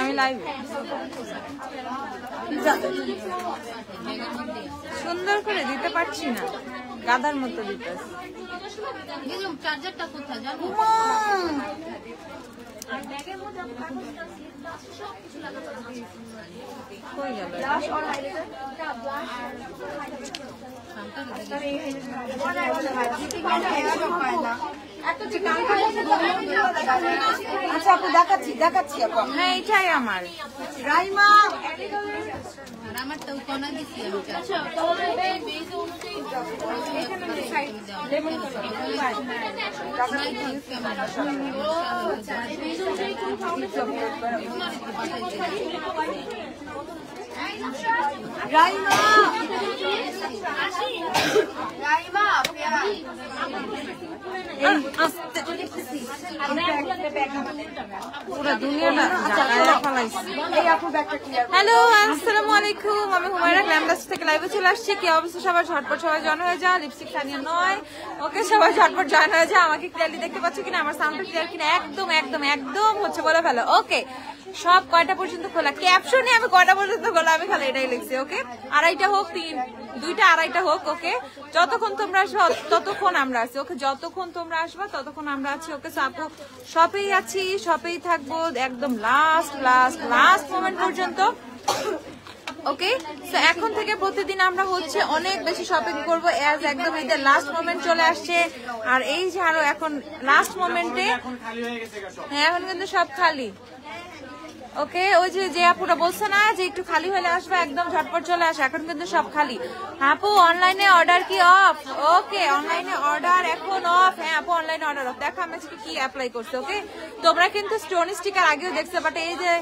আমি লাইভ সুন্দর করে দিতে পারছি না, গাধার মতো দিতে। চার্জারটা কোথায় জানো? কই গেল? আচ্ছা আপু দেখাচ্ছি আপু। হ্যাঁ এটাই আমার রাইমা আমারটাও কোনা দিছি আমি। রাইমা হ্যালো আসসালামু আলাইকুম, আমি হুমায়রা গ্ল্যামডাস থেকে লাইভে চলে আসছি। কি অবস্থা সবার? ঝটপট সবাই জয়েন হয়ে যা। লিপস্টিক স্থানীয় নয়, ওকে সবাই ঝটপট জয়েন হয়ে যা। আমাকে ক্লিয়ারলি দেখতে পাচ্ছ কিনা? আমার সাউন্ডটা ক্লিয়ার কিনা? একদম একদম একদম হচ্ছে বলে ফেলো। ওকে সব কয়টা পর্যন্ত খোলা? ক্যাপশনে আমি কয়টা পর্যন্ত খোলা আমি খালি এটাই লিখছি। ওকে 2:30 হোক, 2টা 2:30 হোক। ওকে যতক্ষণ তোমরা আসবে ততক্ষণ আমরা আছি। ওকে যতক্ষণ তোমরা আসবা ততক্ষণ আমরা আছি। ওকে আপু শপেই আছি, শপেই থাকবো একদম লাস্ট মোমেন্ট পর্যন্ত। ওকে তো এখন থেকে প্রতিদিন আমরা হচ্ছে অনেক বেশি শপিং করবো, এজ একদম ঈদের লাস্ট মোমেন্ট চলে আসছে। আর এই যে আরো এখন লাস্ট মোমেন্টে, হ্যাঁ এখন কিন্তু সব খালি। ওকে ওই যে আপুটা বলছে না যে একটু খালি হলে আসবে, একদম ঝটপট চলে আসে, এখন কিন্তু সব খালি। আপু অনলাইনে অর্ডার কি অফ? ওকে অনলাইনে অর্ডার এখন অফ। হ্যাঁ আপু অনলাইনে অর্ডার অফ। দেখো আমি আজকে কি অ্যাপ্লাই করছি। ওকে তোমরা কিন্তু স্টোন স্টিকার আগেও দেখছো, বাট এই যে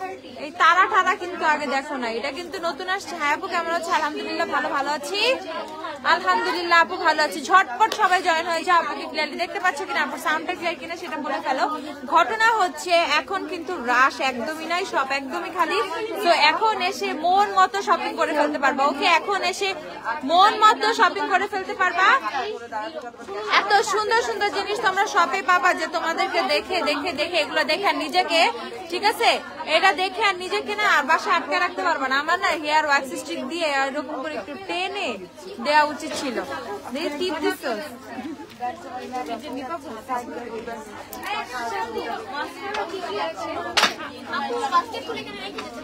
এই তারা ঠারা কিন্তু আগে দেখো না, এটা কিন্তু নতুন আসছে। হ্যাঁ আপু কেমন আছে? আলহামদুলিল্লাহ ভালো আছি। আলহামদুলিল্লাহ আপু ভালো আছি। ঝটপট সবাই জয়েন হয়ে যাও। আপুকে ক্লিয়ারলি দেখতে পাচ্ছ কিনা? আপুর সাউন্ডটা ক্লিয়ার কিনা সেটা বলে ফেলো। ঘটনা হচ্ছে এখন কিন্তু রাশ একদমই নাই, সব একদমই খালি। তো এখন এসে মন মতো শপিং করে ফেলতে পারবা। ওকে এখন এসে মন মতো শপিং করে ফেলতে পারবা। এত সুন্দর সুন্দর জিনিস তোমরা শপে পাবা যে তোমাদেরকে দেখে দেখে দেখে এগুলো দেখে আর নিজেকে, ঠিক আছে এটা দেখে আর নিজেকে না বাসায় আটকে রাখতে পারবা না। আমার না হেয়ার ওয়াক্স স্টিক দিয়ে এরকম করে একটু টেনে দেওয়া উচিত ছিল। টিপ দিচ্ছ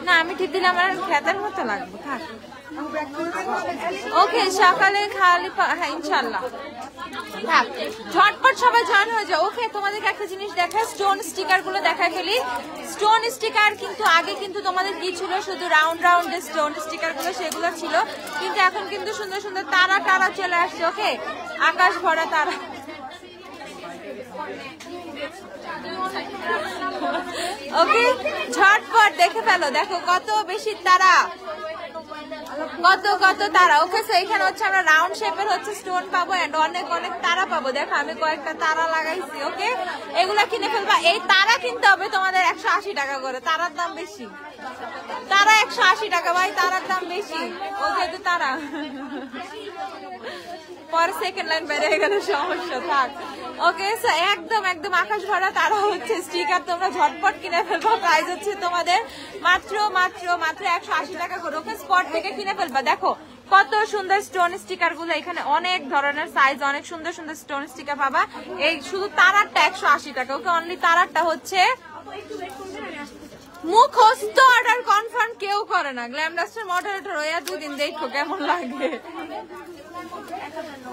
না? আমি টিপ দিলে আমার খেতার মতো লাগবে। থাক ওকে সকালে খালি, হ্যাঁ ইনশাল্লাহ। থাক ঝটপট সবাই জয়েন হয়ে যাও। ওকে তোমাদেরকে একটা জিনিস দেখায়, স্টোন স্টিকার গুলো দেখায় ফেলি। স্টোন স্টিকার কিন্তু আগে কিন্তু তোমাদের কি ছিল, শুধু রাউন্ড রাউন্ড যে স্টোন স্টিকার গুলো সেগুলো ছিল, কিন্তু এখন কিন্তু সুন্দর সুন্দর তারা টারা চলে আসছে। ওকে আকাশ ভরা তারা। ওকে ঝটপট দেখে ফেলো, দেখো কত বেশি তারা, কত তারা। ওকে সো এখানে হচ্ছে আমরা রাউন্ড শেপের হচ্ছে স্টোন পাবো এন্ড অনেক অনেক তারা পাবো। দেখো আমি কয়েকটা তারা লাগাইছি। ওকে এগুলা কিনে ফেলবা। এই তারা কিনতে হবে তোমাদের 180 টাকা করে, তারার দাম বেশি। তারা 180 টাকা ভাই, তারার দাম বেশি। ও যেহেতু তারা পরে সেকেন্ড লাইন বেড়ে গেলে সমস্যা। থাক ওকে সো একদম একদম আকাশ ভরা তারা হচ্ছে স্টিকার, তোমরা ঝটপট কিনে ফেলবা। প্রাইস হচ্ছে তোমাদের মাত্র 180 টাকা করে। ওকে স্পট থেকে কিনে ফেলবা। দেখো কত সুন্দর স্টোন স্টিকার গুলো, এখানে অনেক ধরনের সাইজ, অনেক সুন্দর সুন্দর স্টোন স্টিকার পাবা। এই শুধু তারারটা 180 টাকা। ওকে অনলি তারারটা হচ্ছে মুখস্থ অর্ডার কনফার্ম কেউ করে না। গ্ল্যামডাস্টের মডারেটর হইয়া 2 দিন দেখো কেমন লাগে।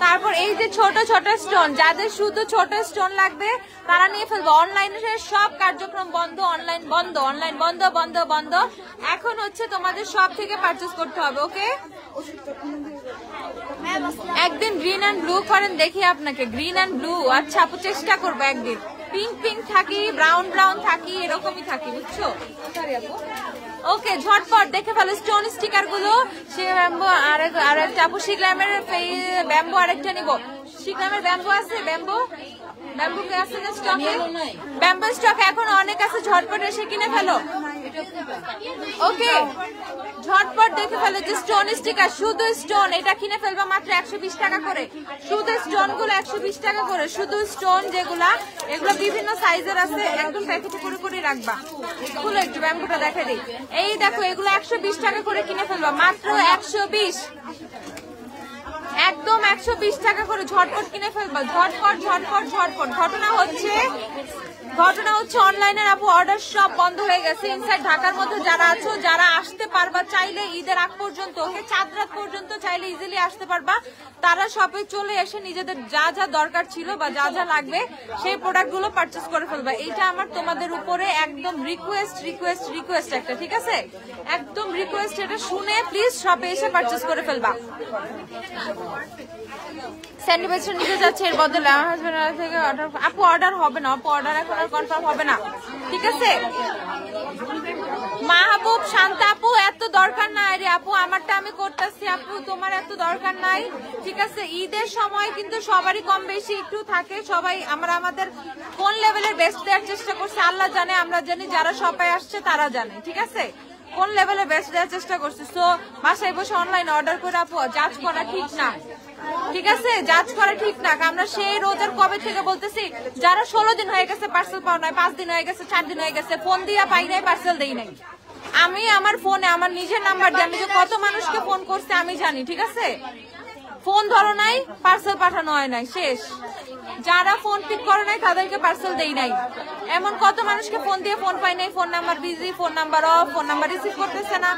তারপর এই যে ছোট ছোট স্টোন, যাদের শুধু ছোট স্টোন লাগবে তারা নিয়ে ফেলবো। অনলাইনে সব কার্যক্রম বন্ধ, অনলাইন বন্ধ, অনলাইন বন্ধ বন্ধ বন্ধ। এখন হচ্ছে তোমাদের সব থেকে পারচেজ করতে হবে। ওকে একদিন গ্রিন অ্যান্ড ব্লু করেন দেখি আপনাকে। গ্রিন অ্যান্ড ব্লু আচ্ছা আপু চেষ্টা করবো একদিন। পিঙ্ক পিঙ্ক থাকি, ব্রাউন ব্রাউন থাকি, এরকমই থাকি বুঝছো। ওকে ঝটপট দেখে ফেলো স্টোন স্টিকার গুলো। সে ব্যাম্বো আর একটা আপু শিগ্রামের ব্যাম্বো আরেকটা নিবো। শিগ্রামের ব্যাম্বো আছে? ব্যাম্বো কে আছে না স্টকে? ব্যাম্বো স্টক এখন অনেক আছে, ঝটপট এসে কিনে ফেলো। ওকে ঝটপট দেখে ফেলো যে স্টোন স্টিকার, শুধু স্টোন, এটা কিনে ফেলবা মাত্র 120 টাকা করে। শুধু স্টোন গুলো 120 টাকা করে, শুধু স্টোন যেগুলা, এগুলো বিভিন্ন সাইজের আছে, একদম প্যাকেটে করে করে রাখবা। খুলে একটু ব্যাম্বুটা দেখে দিই। এই দেখো এগুলো 120 টাকা করে কিনে ফেলবা, মাত্র 120, একদম 120 টাকা করে। ঝটপট কিনে ফেলবা, ঝটপট ঝটপট ঝটপট। ঘটনা হচ্ছে অনলাইনের আপু অর্ডার সব বন্ধ হয়ে গেছে। ইনসাইড ঢাকার মধ্যে যারা আছো, যারা আসতে পারবা চাইলে ঈদের আগ পর্যন্ত, ওকে চাঁদ রাত পর্যন্ত চাইলে ইজিলি আসতে পারবা, তারা শপে চলে এসে নিজেদের যা যা দরকার ছিল বা যা যা লাগবে সেই প্রোডাক্ট গুলো পারচেস করে ফেলবা। এইটা আমার তোমাদের উপরে একদম রিকোয়েস্ট একটা, ঠিক আছে? একদম রিকোয়েস্ট, এটা শুনে প্লিজ শপে এসে পারচেস করে ফেলবা। স্যানিটাইজার নিতে যাচ্ছে, এর বদলে আমার হাজবেন্ড থেকে অর্ডার। আপু অর্ডার হবে না, আপু অর্ডার এখন আর কনফার্ম হবে না, ঠিক আছে? মাহবুব শান্তা আপু এত দরকার নাই রে আপু, আমারটা আমি করতেছি আপু, তোমার এত দরকার নাই, ঠিক আছে? ঈদের সময় কিন্তু সবারই কম বেশি একটু থাকে, সবাই আমাদের কোন লেভেলের বেস্ট দেওয়ার চেষ্টা করছে আল্লাহ জানে, আমরা জানি, যারা সবাই আসছে তারা জানে, ঠিক আছে? কোন লেভেলে বেস্ট দেওয়ার চেষ্টা করছে। সো বাসায় বসে অনলাইন অর্ডার করে আপু জাজ করা ঠিক না, ঠিক আছে? জাজ করা ঠিক না। আমরা সেই রোজার কবে থেকে বলতেছি, যারা 16 দিন হয়ে গেছে পার্সেল পাও নাই, 5 দিন হয়ে গেছে, 4 দিন হয়ে গেছে, ফোন দিয়া পাই নাই, পার্সেল দেই নাই। আমি আমার ফোনে আমার নিজের নাম্বার দিয়ে আমি যে কত মানুষকে ফোন করছে আমি জানি, ঠিক আছে? ফোন ধরো নাই, পার্সেল পাঠানো হয় নাই, শেষ। যারা ফোন পিক করে নাই তাদেরকে পার্সেল দেই নাই। এমন কত মানুষকে ফোন দিয়ে ফোন পাই নাই, phone number busy, phone number of, phone number receive করতেছে না,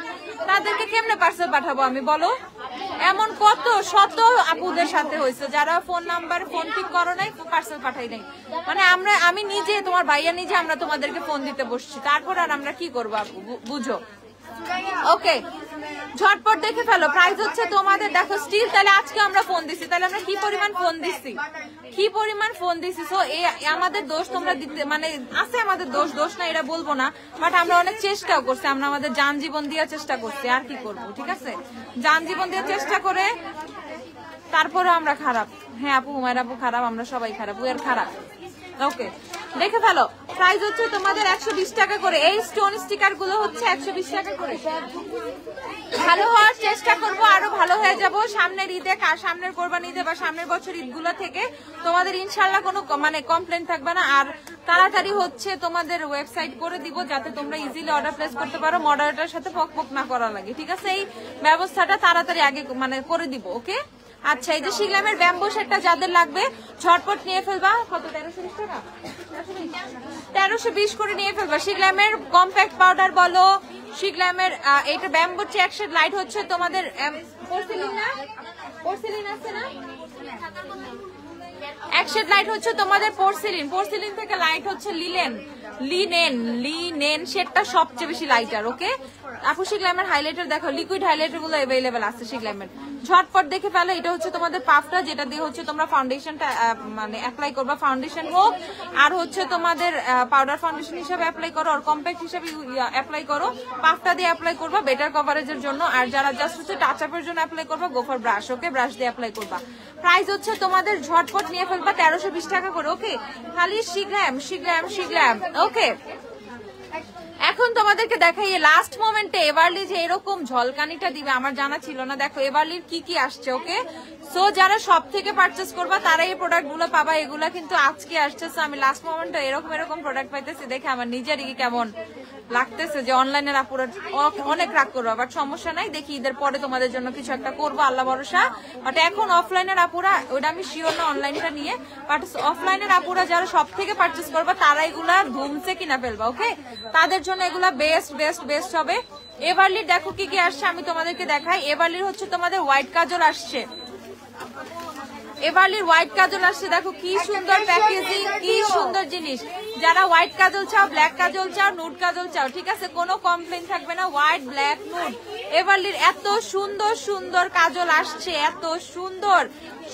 তাদেরকে কেমনে পার্সেল পাঠাবো আমি, বলো? এমন কত শত আপুদের সাথে হয়েছে যারা ফোন নাম্বার ফোন পিক করো নাই, পার্সেল পাঠাই নাই। মানে আমি নিজে, তোমার ভাইয়া নিজে, আমরা তোমাদেরকে ফোন দিতে বসছি, তারপর আর আমরা কি করবো আপু, বুঝো? ওকে ঝটপট দেখে ফেলো। প্রাইস হচ্ছে তোমাদের, দেখো স্টিল, তাহলে আজকে আমরা ফোন দিছি, তাহলে আমরা কি পরিমাণ ফোন দিছি, কি পরিমাণ ফোন দিছি। সো আমাদের দোষ তোমরা দিতে, মানে আছে আমাদের দোষ না এটা বলবো না, বাট আমরা অনেক চেষ্টাও করছি, আমরা আমাদের যান জীবন দেওয়ার চেষ্টা করছি, আর কি করব, ঠিক আছে? যান জীবন দেওয়ার চেষ্টা করে তারপরে আমরা খারাপ। হ্যাঁ আপু, হুমায়রা আপু খারাপ, আমরা সবাই খারাপ, এর খারাপ। ওকে দেখে ফেলো। প্রাইস হচ্ছে তোমাদের 120 টাকা করে। এই স্টোন স্টিকার গুলো হচ্ছে 120 টাকা করে। ভালো হওয়ার চেষ্টা করব, আরো ভালো হয়ে যাব সামনের ঈদে, সামনের কোরবানি ঈদে বা সামনের বছর ঈদগুলো থেকে তোমাদের ইনশাল্লাহ কোনো মানে কমপ্লেন থাকবে না। আর তাড়াতাড়ি হচ্ছে তোমাদের ওয়েবসাইট করে দিব যাতে তোমরা ইজিলি অর্ডার প্লেস করতে পারো, মডারেটার সাথে পক না করা লাগে, ঠিক আছে? এই ব্যবস্থাটা তাড়াতাড়ি আগে মানে করে দিব, ওকে? আচ্ছা, এই যে শিগলামের ব্যাম্বো সেটটা যাদের লাগবে ঝটপট নিয়ে ফেলবা। কত? 1320 টাকা, 1320 করে নিয়ে ফেলবা। শিগলামের কম্প্যাক্ট পাউডার বলো, শিগলামের এটা ব্যাম্বো চেক শেড লাইট হচ্ছে তোমাদের পোর্সিলিন না, পোর্সিলিন আছে না, এক শেড লাইট হচ্ছে তোমাদের পোর্সিলিন থেকে লাইট হচ্ছে লিনেন শেডটা সবচেয়ে বেশি লাইটার, ওকে? আপু শিগলামের হাইলাইটার দেখো, লিকুইড হাইলাইটার গুলো अवेलेबल আছে শিগলামের, ঝটপট দেখে ফেলো। এটা হচ্ছে তোমাদের পাফটা, যেটা দিয়ে হচ্ছে তোমরা ফাউন্ডেশনটা মানে অ্যাপ্লাই করবা, ফাউন্ডেশন হোক আর হচ্ছে তোমাদের পাউডার ফাউন্ডেশন হিসেবে অ্যাপ্লাই করো, আর কম্প্যাক্ট হিসেবে অ্যাপ্লাই করো। পাফটা দিয়ে অ্যাপ্লাই করবা বেটার কভারেজের জন্য, আর যারা জাস্ট হচ্ছে টাচ আপের জন্য অ্যাপ্লাই করবা গোফার ব্রাশ, ওকে? ব্রাশ দিয়ে অ্যাপ্লাই করবা। প্রাইস হচ্ছে তোমাদের ঝটপট নিয়ে ফেলবা 1320 টাকা করে, ওকে? খালি শিগলাম, ওকে? এখন তোমাদেরকে দেখাই লাস্ট মোমেন্টে এভারলি যে এরকম ঝলকানিটা দিবে আমার জানা ছিল না। দেখো এভারলির কি আসছে, ওকে? সো যারা সব থেকে পারচেস করবা তারা এই প্রোডাক্ট গুলো পাবা, এগুলা কিন্তু আজকে আসছে। আমি লাস্ট মোমেন্টে এরকম প্রোডাক্ট পাইতেছি দেখে আমার নিজেরই কেমন লাগতেছে যে অনলাইনের আপুরা অনেক রাগ করবো, বাট সমস্যা নাই, দেখি ঈদের পরে তোমাদের জন্য কিছু একটা করবো, আল্লাহ ভরসা। বাট এখন অফলাইনের আপুরা, ওইটা আমি শিওর না অনলাইনটা নিয়ে, বাট অফলাইনের আপুরা যারা সব থেকে পারচেস করবা তারা এগুলা ধুমসে কিনা ফেলবা, ওকে? তাদের জন্য এগুলা বেস্ট হবে। এভারলির দেখো কি আসছে আমি তোমাদেরকে দেখাই। এভারলির হচ্ছে তোমাদের হোয়াইট কাজল আসছে, এভারলির হোয়াইট কাজল আসছে, দেখো কি সুন্দর প্যাকেজিং, কি সুন্দর জিনিস। যারা হোয়াইট কাজল চাও, ব্ল্যাক কাজল চাও, নুড কাজল চাও, ঠিক আছে? কোনো কমপ্লেন থাকবে না। হোয়াইট, ব্ল্যাক, নুড, এভারলির এত সুন্দর কাজল আসছে, এত সুন্দর।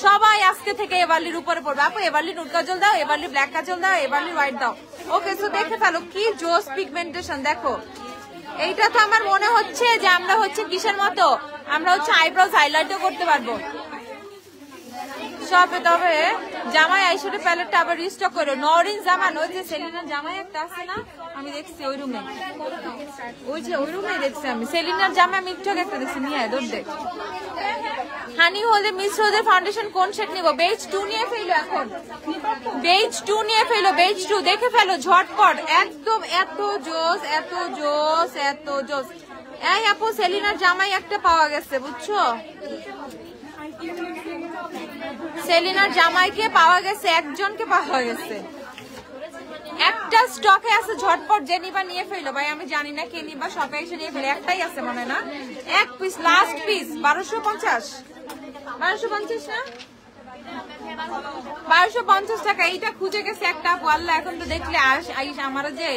সবাই আজকে থেকে এভারলির উপরে পড়বে। আপু এভারলি নুড কাজল দাও, এভারলি ব্ল্যাক কাজল দাও, এভারলি হোয়াইট দাও, ওকে? সো দেখে ফেলো কি জোস পিগমেন্টেশন। দেখো এইটা তো আমার মনে হচ্ছে যে আমরা হচ্ছে কিসের মতো, আমরা হচ্ছে আইব্রোজ হাইলাইটও করতে পারবো। শপে, তবে জামাই আইসোরে প্যালেটটা আবার রিস্টক করো। নরিন জামান, ওই যে সেলিনার জামাই একটা আছে না, আমি দেখছি ওই রুমে, ওই রুমে দেখছি আমি সেলিনার জামাই। আমি একটু একটা দেখছি, নিয়ে আয় দৌড় দেখ। হানি হলে মিস রোজের ফাউন্ডেশন কোন শেড নিব? বেজ 2 নিয়ে ফেলো এখন, বেজ 2 নিয়ে ফেলো, বেজ 2 দেখে ফেলো ঝটপট একদম। এত জোস, এত জোস, এত জোস। এই আপু সেলিনার জামাই একটা পাওয়া গেছে বুঝছো, সেলিনার জামাইকে পাওয়া গেছে, একজনকে পাওয়া গেছে, একটা স্টকে আছে, ঝটপট যে নিবা নিয়ে ফেলো ভাই। আমি জানি না কে নিবা, শপে এসে নিয়ে ফেলো, একটাই আছে মনে না, এক পিস, লাস্ট পিস 1250, 1250 না, 1250 টাকা। এইটা খুঁজে গেছে একটা আপু, আল্লাহ এখন তো দেখলে আইস আমার যে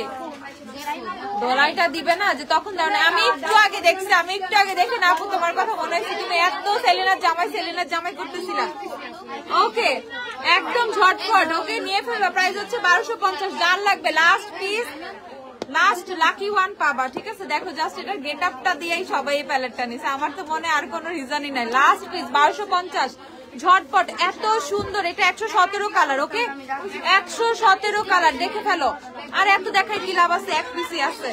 দোলাইটা দিবে না, যে তখন দাও না। আমি একটু আগে দেখছি, আমি একটু আগে দেখে না আপু তোমার কথা মনে হয়েছে, তুমি এত সেলিনার জামাই করতেছিলাম। ওকে একদম ঝটপট, ওকে নিয়ে ফেলবা। প্রাইস হচ্ছে 1250, যার লাগবে last piece, last lucky one পাবা, ঠিক আছে। দেখো জাস্ট এটা গেট আপটা দিয়েই সবাই এই প্যালেটটা নিছে, আমার তো মনে আর কোনো রিজনই নাই। লাস্ট পিস 1250, ঝটপট, এত সুন্দর। এটা 117 কালার, ওকে 117 কালার, দেখে ফেলো। আর এত দেখাই কি লাভ আছে, এক পিসই আছে।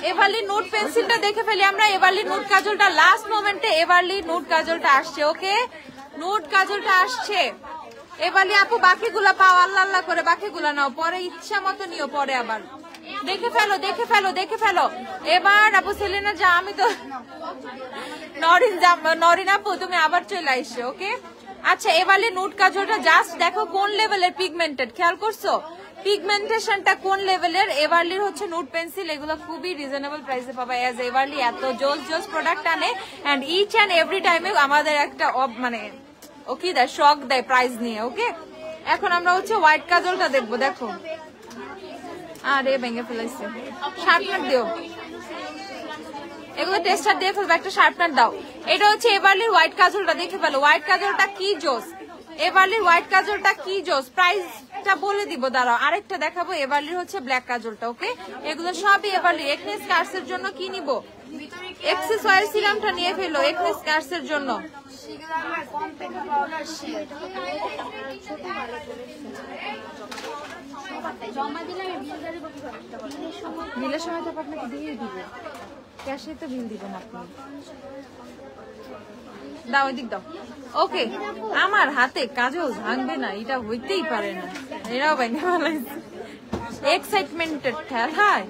এভারলি নুট পেন্সিলটা দেখে ফেলি আমরা, এভারলি নুট কাজলটা লাস্ট মোমেন্টে, এভারলি নুট কাজলটা আসছে, ওকে নুট কাজলটা আসছে। এভারলি আপু বাকিগুলা পাও, আল্লাহ আল্লাহ করে বাকিগুলা নাও, পরে ইচ্ছা মতো নিও, পরে আবার দেখে ফেলো, দেখে ফেলো, দেখে ফেলো। এবার আপু সেলিনা যা, আমি তো নরিন আপু তুমি আবার চলে আইসো, ওকে। আচ্ছা এবারে নুট কাজলটা জাস্ট দেখো কোন লেভেলের পিগমেন্টেড, খেয়াল করছো পিগমেন্টেশনটা কোন লেভেলের। এভারলির হচ্ছে নুট পেন্সিল, এগুলো খুবই রিজনেবল প্রাইসে পাবা। এজ এভারলি এত জোস জোস প্রোডাক্ট আনে, এন্ড ইচ এন্ড এভরি টাইমে আমাদের একটা মানে ও কি দেয়, শক দেয় প্রাইস নিয়ে, ওকে। এখন আমরা হচ্ছে হোয়াইট কাজলটা দেখবো, দেখো। আরে ভেঙে ফেলাইছে, শার্পনার দিও, এগুলো টেস্টার দিয়ে ফেলবো, একটা শার্পনার দাও। এটা হচ্ছে এভারলির হোয়াইট কাজলটা, দেখে ফেলো হোয়াইট কাজলটা কি জোস, এভারলির হোয়াইট কাজলটা কি জোস। প্রাইসটা বলে দিব, দাঁড়াও আরেকটা দেখাবো। এভারলির হচ্ছে ব্ল্যাক কাজলটা, ওকে। এগুলো সবই এভারলি। একনে স্কার্টস এর জন্য কি নিব, এক্সেস অয়েল সিরামটা নিয়ে ফেলো একনে স্কার্টস এর জন্য। বিলের সময় তো আপনাকে দিয়ে দিব, ক্যাশে তো বিল দিবেন আপনি। দাও এদিক দাও, ওকে। আমার হাতে কাজল ভাঙবে না, এটা হইতেই পারে না, এরাও ভেঙে ফেলাইছে। এক্সাইটমেন্টেড খেলায়,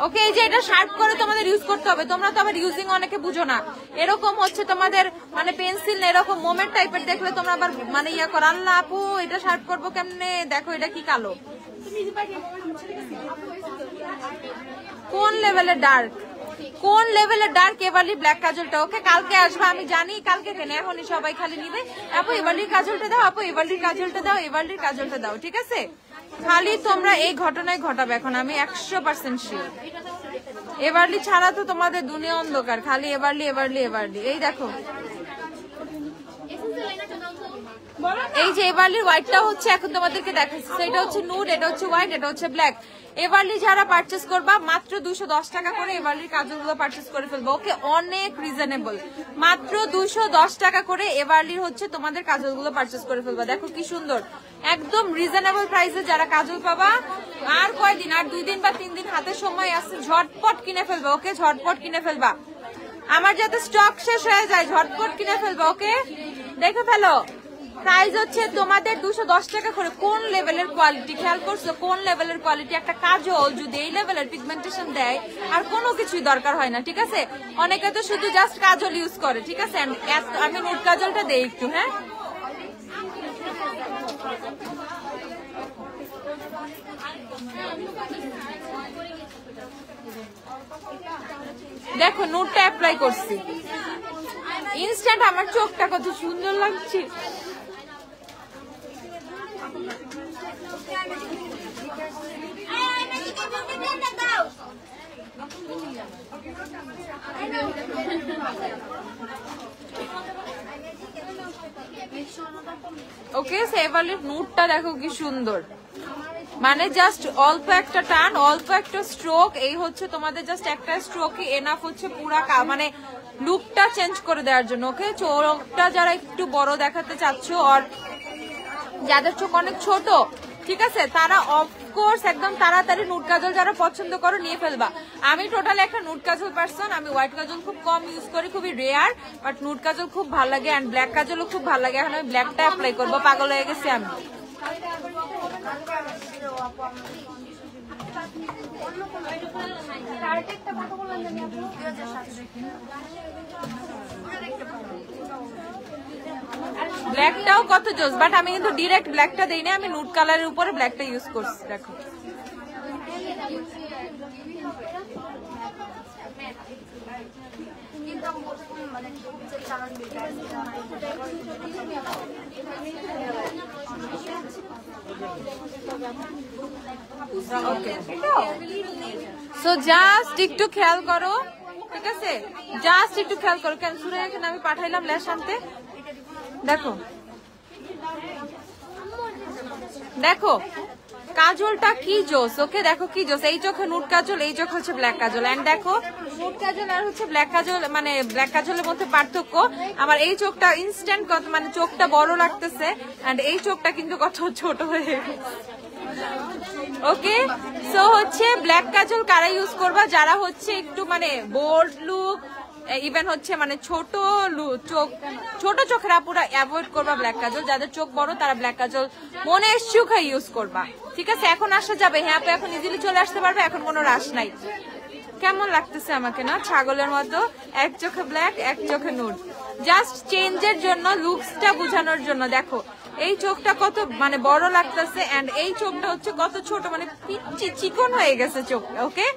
ওকে। এই যে এটা শার্প করে তোমাদের ইউজ করতে হবে, তোমরা তো আবার ইউজিং অনেকে বুঝো না। এরকম হচ্ছে তোমাদের মানে পেন্সিল না, এরকম মোমেন্ট টাইপের দেখলে তোমরা আবার মানে ইয়া করো, আল্লাহ আপু এটা শার্প করবো কেমনে, দেখো এটা কি কালো, কোন লেভেলের ডার্ক, কোন লেভেলের ডার্ক এভারলি ব্ল্যাক কাজলটা, ওকে। কালকে আসবে আমি জানি, কালকে কেন এখনই সবাই খালি নিবে, আপু এভারলির কাজলটা দাও, আপু এভারলির কাজলটা দাও, এভারলির কাজলটা দাও, ঠিক আছে। খালি তোমরা এই ঘটনায় ঘটাবে, এখন আমি 100% শিওর। এভারলি ছাড়া তো তোমাদের দুনিয়া অন্ধকার, খালি এভারলি এভারলি এভারলি। এই দেখো এই যে এভারলির হোয়াইটটা হচ্ছে এখন তোমাদেরকে দেখাচ্ছি, এটা হচ্ছে নুড, এটা হচ্ছে হোয়াইট, এটা হচ্ছে ব্ল্যাক। এভারলি যারা পারচেস করবা মাত্র 210 টাকা করে এভারলির কাজলগুলো পারচেস করে ফেলবো, ওকে। অনেক রিজনেবল, মাত্র 210 টাকা করে এভারলির হচ্ছে তোমাদের কাজলগুলো পারচেস করে ফেলবা। দেখো কি সুন্দর, একদম রিজনেবল প্রাইসে যারা কাজল পাবা। আর কয়দিন, আর 2 দিন বা 3 দিন হাতে সময় আছে, ঝটপট কিনে ফেলবা, ওকে। ঝটপট কিনে ফেলবা, আমার যাতে স্টক শেষ হয়ে যায়, ঝটপট কিনে ফেলবা, ওকে। দেখে ফেলো, প্রাইস হচ্ছে তোমাদের 210 টাকা করে। কোন লেভেলের কোয়ালিটি, খেয়াল করছো কোন লেভেলের কোয়ালিটি। একটা কাজল যদি এই লেভেলের পিগমেন্টেশন দেয় আর কোনো কিছুই দরকার হয় না, ঠিক আছে। অনেকে তো শুধু জাস্ট কাজল ইউজ করে, ঠিক আছে। আমি নুট কাজলটা দেই একটু, হ্যাঁ। দেখো নুটটা অ্যাপ্লাই করছি, ইনস্ট্যান্ট আমার চোখটা কত সুন্দর লাগছে। ওকে, এভারলির নুটটা দেখো কি সুন্দর, মানে জাস্ট অল্প একটা টান, অল্প একটা স্ট্রোক, এই হচ্ছে তোমাদের জাস্ট একটা স্ট্রোকই এনাফ হচ্ছে পুরা মানে লুকটা চেঞ্জ করে দেওয়ার জন্য। ওকে, চোখটা যারা একটু বড় দেখাতে চাচ্ছ আর যাদের চোখ অনেক ছোট, ঠিক আছে, তারা অফকোর্স একদম তাড়াতাড়ি নুট কাজল যারা পছন্দ করো নিয়ে ফেলবা। আমি টোটালি একটা নুট কাজল পার্সন, আমি হোয়াইট কাজল খুব কম ইউজ করি, খুবই রেয়ার, বাট নুট কাজল খুব ভালো লাগে অ্যান্ড ব্ল্যাক কাজলও খুব ভালো লাগে। এখন আমি ব্ল্যাকটা অ্যাপ্লাই করবো, পাগল হয়ে গেছি আমি। ব্ল্যাকটাও কত জোস, বাট আমি কিন্তু ডিরেক্ট ব্ল্যাকটা দেই না, আমি নুট কালারের উপরে ব্ল্যাকটা ইউজ করছি। দেখো সো জাস্ট একটু খেয়াল করো, ঠিক আছে, জাস্ট একটু খেয়াল করো। কেন সুরে এখানে আমি পাঠাইলাম ল্যাশ আনতে। দেখো দেখো কাজলটা কি জোস। ওকে, দেখো কি জোস, এই চোখে নুট কাজল, এই চোখে হচ্ছে ব্ল্যাক কাজল। এন্ড দেখো নুট কাজল আর হচ্ছে ব্ল্যাক কাজল, মানে ব্ল্যাক কাজলের মধ্যে পার্থক্য, আমার এই চোখটা ইনস্ট্যান্ট কত মানে চোখটা বড় লাগতেছে এন্ড এই চোখটা কিন্তু কত ছোট হয়ে গেছে। ওকে, সো হচ্ছে ব্ল্যাক কাজল কারা ইউজ করবা, যারা হচ্ছে একটু মানে বোল্ড লুক, ইভেন হচ্ছে মানে ছোট চোখের আপুরা অ্যাভয়েড করবা ব্ল্যাক কাজল। যাদের চোখ বড় তারা ব্ল্যাক কাজল মনে সুখে ইউজ করবা, ঠিক আছে। এখন আসা যাবে, হ্যাঁ আপু এখন ইজিলি চলে আসতে পারবে, এখন কোনো রাশ নাই। কেমন লাগতেছে আমাকে না, ছাগলের মতো, এক চোখে ব্ল্যাক এক চোখে নুড, জাস্ট চেঞ্জের জন্য, লুকসটা বোঝানোর জন্য। দেখো এই চোখটা কত মানে বড় লাগতেছে এন্ড এই চোখটা হচ্ছে কত ছোট, মানে পিচ্চি চিকন হয়ে গেছে চোখ। Okay,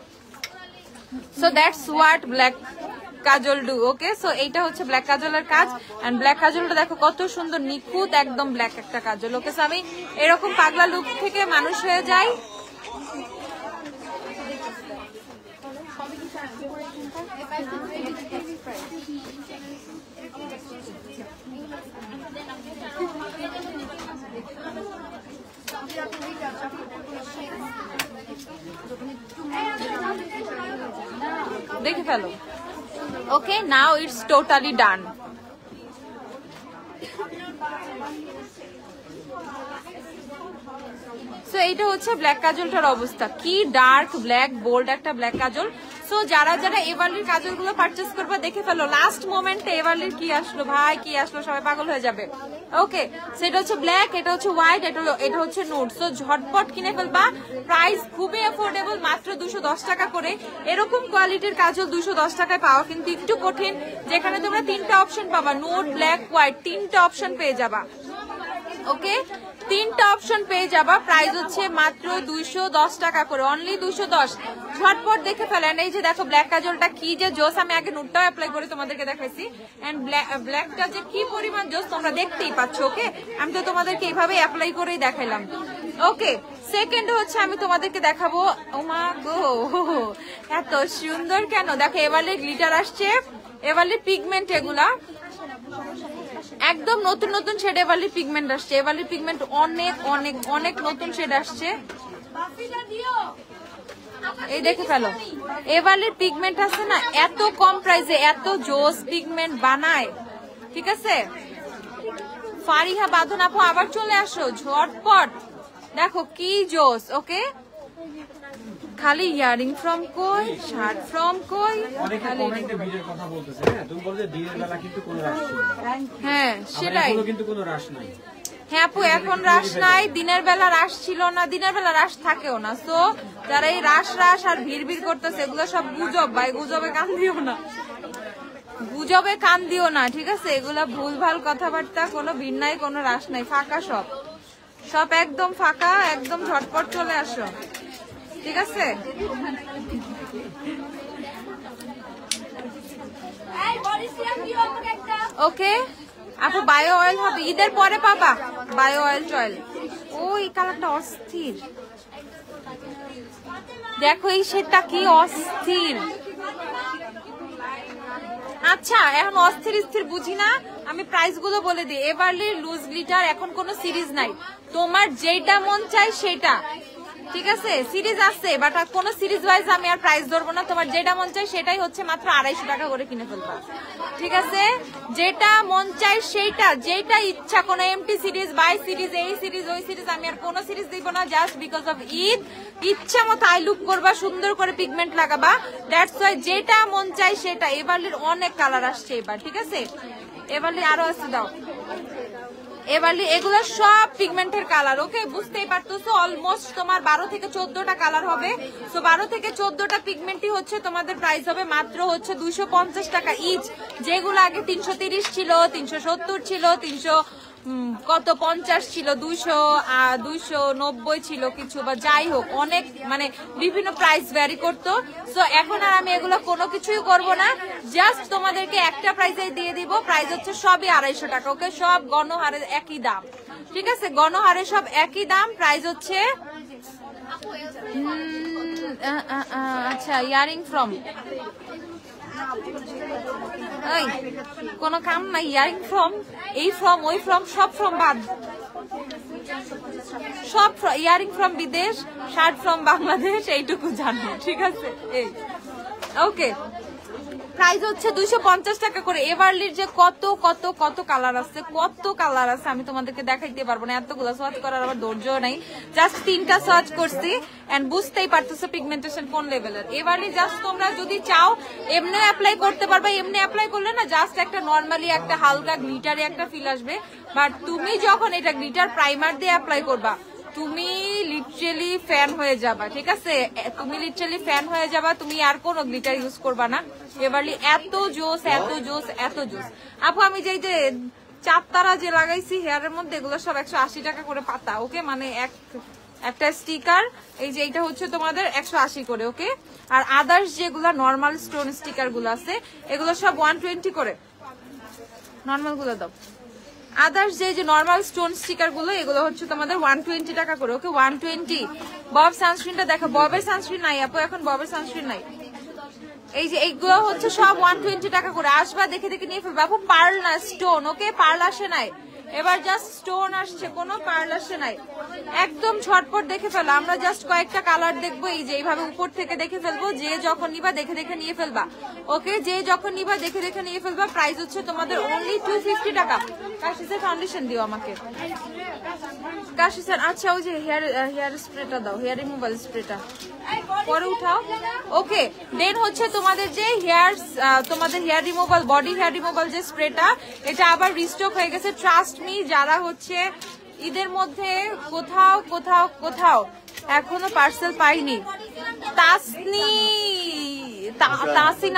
so that's what black kajal do. Okay, so এইটা হচ্ছে ব্ল্যাক কাজলের কাজ এন্ড ব্ল্যাক কাজলটা দেখো কত সুন্দর নিখুঁত একদম ব্ল্যাক একটা কাজল। ওকে, সো আমি এরকম পাগলা লুক থেকে মানুষ হয়ে যাই। দেখে ফেলো। Okay, now it's totally done. So এইটা হচ্ছে ব্ল্যাক কাজলটার অবস্থা, কি ডার্ক ব্ল্যাক বোল্ড একটা ব্ল্যাক কাজল। সো যারা যারা এভারলির কাজল গুলো পারচেস করবে দেখে ফেলো, লাস্ট মোমেন্টে এভারলির কি আসলো ভাই, কি আসলো, সবাই পাগল হয়ে যাবে। ওকে, সেটা হচ্ছে ব্ল্যাক, এটা হচ্ছে হোয়াইট, এটা হচ্ছে নুড। সো ঝটপট কিনে ফেলবা, প্রাইস খুবই অ্যাফোর্ডেবল, মাত্র 210 টাকা করে। এরকম কোয়ালিটির কাজল 210 টাকায় পাওয়া কিন্তু একটু কঠিন, যেখানে তোমরা তিনটা অপশন পাবা, নুড ব্ল্যাক হোয়াইট, তিনটা অপশন পেয়ে যাবা। ওকে, তিনটা অপশন পেয়ে যাবা, প্রাইস হচ্ছে মাত্র 210 টাকা করে, অনলি 210। ঝটপট দেখে ফেলেন। এই যে দেখো ব্ল্যাক কাজলটা কি যে জোস, আমি আগে নুটটাও অ্যাপ্লাই করে তোমাদেরকে দেখাইছি এন্ড ব্ল্যাকটা যে কি পরিমাণ জোস তোমরা দেখতেই পাচ্ছ। ওকে, আমি তো তোমাদেরকে এইভাবে অ্যাপ্লাই করেই দেখাইলাম। ওকে, সেকেন্ড হচ্ছে আমি তোমাদেরকে দেখাবো, ও মা গো এত সুন্দর কেন, দেখো এবারে গ্লিটার আসছে, এবারে পিগমেন্ট, এগুলা একদম নতুন নতুন শেড এভারলি পিগমেন্ট আসছে, এভারলি পিগমেন্ট অনেক অনেক অনেক নতুন শেড আসছে। এই দেখে ফেলো, এভারলির পিগমেন্ট আছে না, এত কম প্রাইসে এত জোস পিগমেন্ট বানায়, ঠিক আছে। ফারিহা বাঁধন আপু আবার চলে আসো ঝটপট, দেখো কি জোস। ওকে, খালি ইয়ারিং ফ্রম কই, শার্ট ফ্রম কই, হ্যাঁ সেটাই। হ্যাঁ আপু এখন রাশ নাই, দিনের বেলা রাশ ছিল না, দিনের বেলা রাশ থাকেও না। সো যারা এই রাশ আর ভিড় করতেছে এগুলো সব গুজব ভাই, গুজবে কান দিও না, গুজবে কান দিও না, ঠিক আছে। এগুলা ভুলভাল কথাবার্তা, কোনো ভিড় নাই, কোনো রাশ নাই, ফাঁকা সব, সব একদম ফাঁকা, একদম ঝটপট চলে আসো, ঠিক আছে। ওকে আপু, বায়ো অয়েল হবে ঈদের পরে পাবা, বায়ো অয়েল টয়েল। ওই কালারটা অস্থির, দেখো এই শেডটা কি অস্থির। আচ্ছা এখন অস্থির স্থির বুঝি না, আমি প্রাইস গুলো বলে দিই। এভারলি লুজ গ্লিটার এখন কোনো সিরিজ নাই, তোমার যেটা মন চাই সেটা, ঠিক আছে সিরিজ আছে বাট কোনো সিরিজ ওয়াইজ আমি আর প্রাইস ধরবো না, তোমার যেটা মন চাই সেটাই হচ্ছে মাত্র 250 টাকা করে কিনে ফেলবা। ঠিক আছে যেটা মন চাই সেইটা, যেটা ইচ্ছা, কোনো এমটি সিরিজ, বাই সিরিজ, এই সিরিজ, ওই সিরিজ, আমি আর কোনো সিরিজ দিব না জাস্ট বিকজ অফ ঈদ। ইচ্ছা মতো আই লুক করবা, সুন্দর করে পিগমেন্ট লাগাবা, দ্যাটস ওয়াই যেটা মন চাই সেটা। এবারলির অনেক কালার আসছে এবার, ঠিক আছে এবারলি আরো আছে, দাও এবারলি এগুলো সব পিগমেন্টের কালার। ওকে বুঝতেই পারতেছো অলমোস্ট তোমার 12 থেকে 14টা কালার হবে। সো 12 থেকে 14টা পিগমেন্টই হচ্ছে তোমাদের প্রাইস হবে মাত্র হচ্ছে 250 টাকা ইচ। যেগুলো আগে 330 ছিল, 370 ছিল, 300 কত 50 ছিল, 290 ছিল কিছু, বা যাই হোক অনেক মানে বিভিন্ন প্রাইস ভ্যারি করতো। সো এখন আর আমি এগুলো কোনো কিছুই করব না, জাস্ট তোমাদেরকে একটা প্রাইসে দিয়ে দিব। প্রাইস হচ্ছে সবই 250 টাকা। ওকে সব গণহারে একই দাম, ঠিক আছে গণহারে সব একই দাম। প্রাইস হচ্ছে আচ্ছা ইয়ারিং ফ্রম, এই কোনো কাম নাই, ইয়ারিং ফ্রম, এই ফ্রম, ওই ফ্রম, সব ফ্রম বাদ, সব ইয়ারিং ফ্রম বিদেশ, শার্ট ফ্রম বাংলাদেশ, এইটুকু জানো, ঠিক আছে এই ওকে। প্রাইস হচ্ছে 250 টাকা করে। এভারলির যে কত কত কত কালার আছে, কত কালার আছে আমি তোমাদেরকে দেখাইতে পারবো না, এতগুলো সার্চ করার আবার ধৈর্য নাই। জাস্ট 3টা সার্চ করছি এন্ড বুঝতেই পারতেছো পিগমেন্টেশন কোন লেভেলের। এভারলি জাস্ট তোমরা যদি চাও এমনি অ্যাপ্লাই করতে পারবে, এমনি অ্যাপ্লাই করলে না জাস্ট একটা নর্মালি একটা হালকা গ্লিটারি একটা ফিল আসবে। বাট তুমি যখন এটা গ্লিটার প্রাইমার দিয়ে অ্যাপ্লাই করবা তুমি লিটারালি ফ্যান হয়ে যাবা, ঠিক আছে তুমি লিটারালি ফ্যান হয়ে যাবা, তুমি আর কোনো গ্লিটার ইউজ করবা না। এবারলি এত জোস, এত জোস, এত জোস। আপু আমি যে 4 তারা যে লাগাইছি হেয়ারের মধ্যে, এগুলো সব 180 টাকা করে পাতা। ওকে মানে একটা স্টিকার, এই যে এইটা হচ্ছে তোমাদের 180 করে। ওকে আর আদার্স যেগুলো নর্মাল স্টোন স্টিকার গুলো আছে এগুলো সব 120 করে। নর্মাল গুলো দাও। আদার্স যে নর্মাল স্টোন স্টিকার গুলো এগুলো হচ্ছে তোমাদের 120 টাকা করে। ওকে 120। বব সানস্ক্রিনটা দেখো, ববের সানস্ক্রিন নাই আপু, এখন ববের সানস্ক্রিন নাই। এই যে এইগুলো হচ্ছে সব 120 টাকা করে। আসবা দেখে দেখে নিয়ে ফেলবে আপু, পার্ল না স্টোন। ওকে পার্ল আসে নাই এবার, জাস্ট স্টোন আসছে, কোনো পার্ল আসে নাই। একদম ঝটপট দেখে ফেলো, আমরা জাস্ট কয়েকটা কালার দেখবো। এই যে এইভাবে উপর থেকে দেখে ফেলবো, যে যখন নিবা দেখে দেখে নিয়ে ফেলবা। ওকে যে যখন নিবা দেখে দেখে নিয়ে ফেলবা। প্রাইস হচ্ছে তোমাদের অনলি 250 টাকা। কাশিসের ফাউন্ডেশন দিও আমাকে, কাশিসের। আচ্ছা ওই যে হেয়ার স্প্রেটা দাও, হেয়ার রিমুভাল স্প্রেটা পরে উঠাও। ওকে দেন হচ্ছে তোমাদের যে তোমাদের hair removal, body hair removal যে স্প্রেটা, এটা আবার রিস্টক হয়ে গেছে। ট্রাস্ট মি, যারা হচ্ছে ঈদের মধ্যে কোথাও কোথাও কোথাও এখনো পার্সেল পাইনি, তাসিন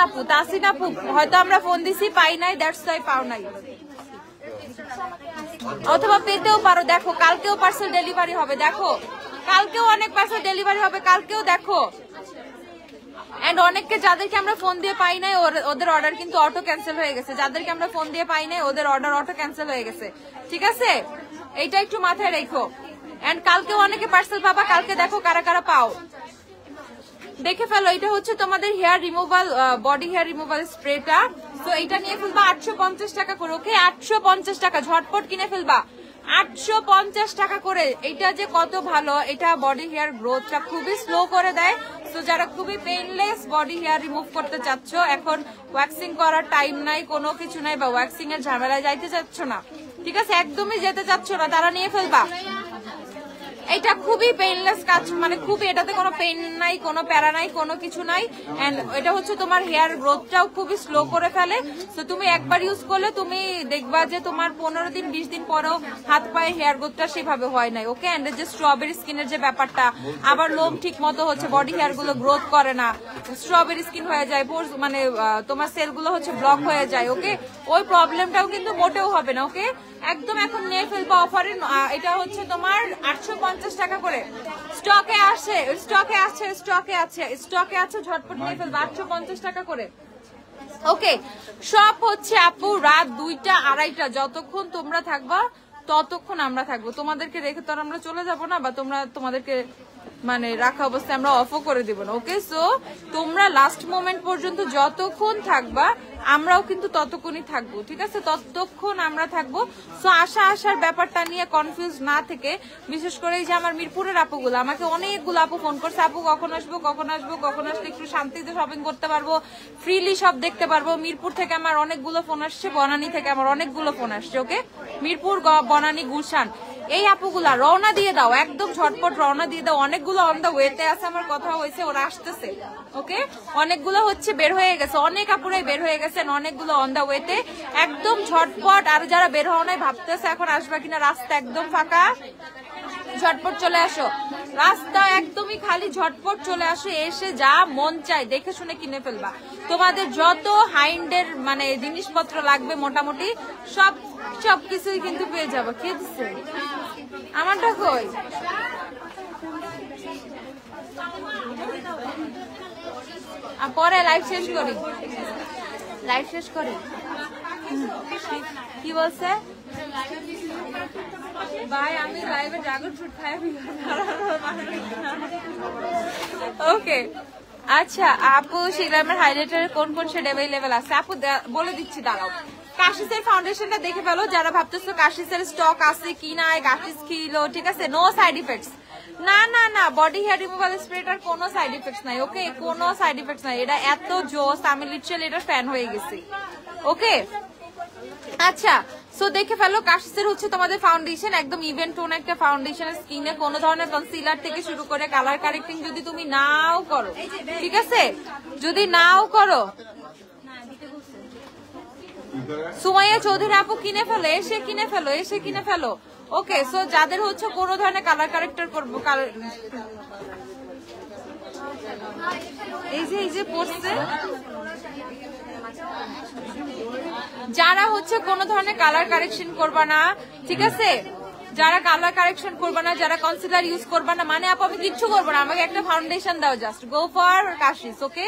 আপু হয়তো আমরা ফোন দিছি পাই নাই, দ্যাটস ওয়াই পাও নাই, অথবা পেতেও পারো। দেখো কালকেও পার্সেল ডেলিভারি হবে, দেখো কালকেও অনেক পার্সেল ডেলিভারি হবে, কালকেও দেখো। এন্ড অনেককে যাদেরকে আমরা ফোন দিয়ে পাই নাই ওদের অর্ডার কিন্তু অটো ক্যান্সেল হয়ে গেছে, যাদেরকে আমরা ফোন দিয়ে পাই নাই ওদের অর্ডার অটো ক্যান্সেল হয়ে গেছে, ঠিক আছে এইটা একটু মাথায় রেখো। এন্ড কালকেও অনেকে পার্সেল পাবা, কালকে দেখো কারা কারা পাও, দেখে ফেলো। এটা হচ্ছে তোমাদের hair removal, body hair removal স্প্রেটা। তো এটা নিয়ে ফেলবা 850 টাকা করে। ওকে 850 টাকা, ঝটপট কিনে ফেলবা 850 টাকা করে। এটা যে কত ভালো, এটা বডি হেয়ার গ্রোথটা খুবই স্লো করে দেয়। তো যারা খুবই পেইনলেস বডি হেয়ার রিমুভ করতে চাচ্ছ, এখন ওয়াক্সিং করার টাইম নাই, কোনো কিছু নাই, বা ওয়াক্সিং এর ঝামেলায় যাইতে চাচ্ছ না, ঠিক আছে একদমই যেতে চাচ্ছ না, তারা নিয়ে ফেলবা। এটা খুবই পেইনলেস কাজ, মানে খুবই, এটাতে কোনো পেইন নাই, কোনো প্যারা নাই, কোনো কিছু নাই। এন্ড এটা হচ্ছে তোমার হেয়ার গ্রোথটাও খুবই স্লো করে ফেলে। তো তুমি একবার ইউজ করলে তুমি দেখবা যে তোমার 15 দিন 20 দিন পরেও হাত পায়ে হেয়ার গ্রোথটা সেভাবে হয় নাই। ওকে এন্ড যে স্ট্রবেরি স্কিনের যে ব্যাপারটা, আবার লোম ঠিক মতো হচ্ছে, বডি হেয়ার গুলো গ্রোথ করে না, স্ট্রবেরি স্কিন হয়ে যায়, মানে তোমার সেল গুলো হচ্ছে ব্লক হয়ে যায়। ওকে ওই প্রবলেমটাও কিন্তু মোটেও হবে না। ওকে একদম এখন নিয়ে ফেলবা অফারে। এটা হচ্ছে তোমার 850 টাকা করে। স্টকে আছে, স্টকে আছে, স্টকে আছে, স্টকে আছে, ঝটপট নিয়ে ফেলবা 850 টাকা করে। ওকে সব হচ্ছে আপু রাত 2টা 2:30টা, যতক্ষণ তোমরা থাকবা ততক্ষণ আমরা থাকবো। তোমাদেরকে রেখে তো আমরা চলে যাব না, বা তোমাদেরকে মানে রাখা অবস্থায় আমরা অফও করে দিব না। ওকে, সো তোমরা লাস্ট মোমেন্ট পর্যন্ত যতক্ষণ থাকবা আমরাও কিন্তু ততক্ষণই থাকবো, ঠিক আছে? ততক্ষণ আমরা থাকবো। সো আসার ব্যাপারটা নিয়ে কনফিউজ না থেকে, বিশেষ করে এই যে আমার মিরপুরের আপুগুলো আমাকে অনেকগুলো আপু ফোন করছে, আপু কখন আসবো, কখন আসলে একটু শান্তিতে শপিং করতে পারবো, ফ্রিলি সব দেখতে পারবো। মিরপুর থেকে আমার অনেকগুলো ফোন আসছে, বনানী থেকে আমার অনেকগুলো ফোন আসছে। ওকে, মিরপুর, বনানী, গুলশান, এই আপুগুলা রওনা দিয়ে দাও, একদম ঝটপট রওনা দিয়ে দাও। অনেকগুলো অন দা ওয়েতে আছে, আমার কথা হয়েছে, ওরা আসতেছে। ওকে, অনেকগুলো হচ্ছে বের হয়ে গেছে, অনেক আপুরাই বের হয়ে গেছেন, অনেকগুলো অন দা ওয়েতে, একদম ঝটপট। আর যারা বের হওয়া নাই ভাবতেছে এখন আসবে কিনা, রাস্তা একদম ফাঁকা, ঝটপট চলে আসো, রাস্তা একদমই খালি, ঝটপট চলে আসো। এসে যা মন চায় দেখে শুনে কিনে ফেলবা। তোমাদের যত হাইন্ডের মানে জিনিসপত্র লাগবে মোটামুটি সবকিছুই কিন্তু পেয়ে যাবো। কে দিচ্ছে আমারটা? কই পরে লাইভ শেষ করি, কি বলছে ভাই? আমি লাইভে ড্রাগন ফ্রুট খাই। ওকে, আচ্ছা আপু শিগ্রামের হাইলাইটার কোন শেড অ্যাভেলেবেল আছে? আপু বলে দিচ্ছি, দাঁড়াও। কাশিসের ফাউন্ডেশনটা দেখে ফেলো যারা ভাবতেছো কাশিসের স্টক আছে কি না, কাশিস কিলো, ঠিক আছে? নো সাইড ইফেক্টস, না বডি হেয়ার রিমুভাল স্প্রেটার কোনো সাইড ইফেক্টস নাই। ওকে, কোনো সাইড ইফেক্টস নাই। এটা এত জোস, আমি লিটারালি এটার ফ্যান হয়ে গেছি। ওকে, আচ্ছা সো দেখে ফেলো কাশিসের হচ্ছে তোমাদের ফাউন্ডেশন, একদম ইভেন্ট টোন একটা ফাউন্ডেশন। স্কিনে কোনো ধরনের কনসিলার থেকে শুরু করে কালার কারেক্টিং যদি তুমি নাও করো, ঠিক আছে? যদি নাও করো, সুমাইয়া চৌধুরী আপু কিনে ফেলো, এসে কিনে ফেলো। ওকে, সো যাদের হচ্ছে কোনো ধরনের কালার কারেক্টর করবো, এই যে পড়ছে, যারা হচ্ছে কোনো ধরনের কালার কারেকশন করবা না, ঠিক আছে? যারা কালার কারেকশন করবা না, যারা কনসিলার ইউজ করবা না, মানে আপু আমি কিচ্ছু করবো না, আমাকে একটা ফাউন্ডেশন দাও, জাস্ট গো ফর কাশিস। ওকে,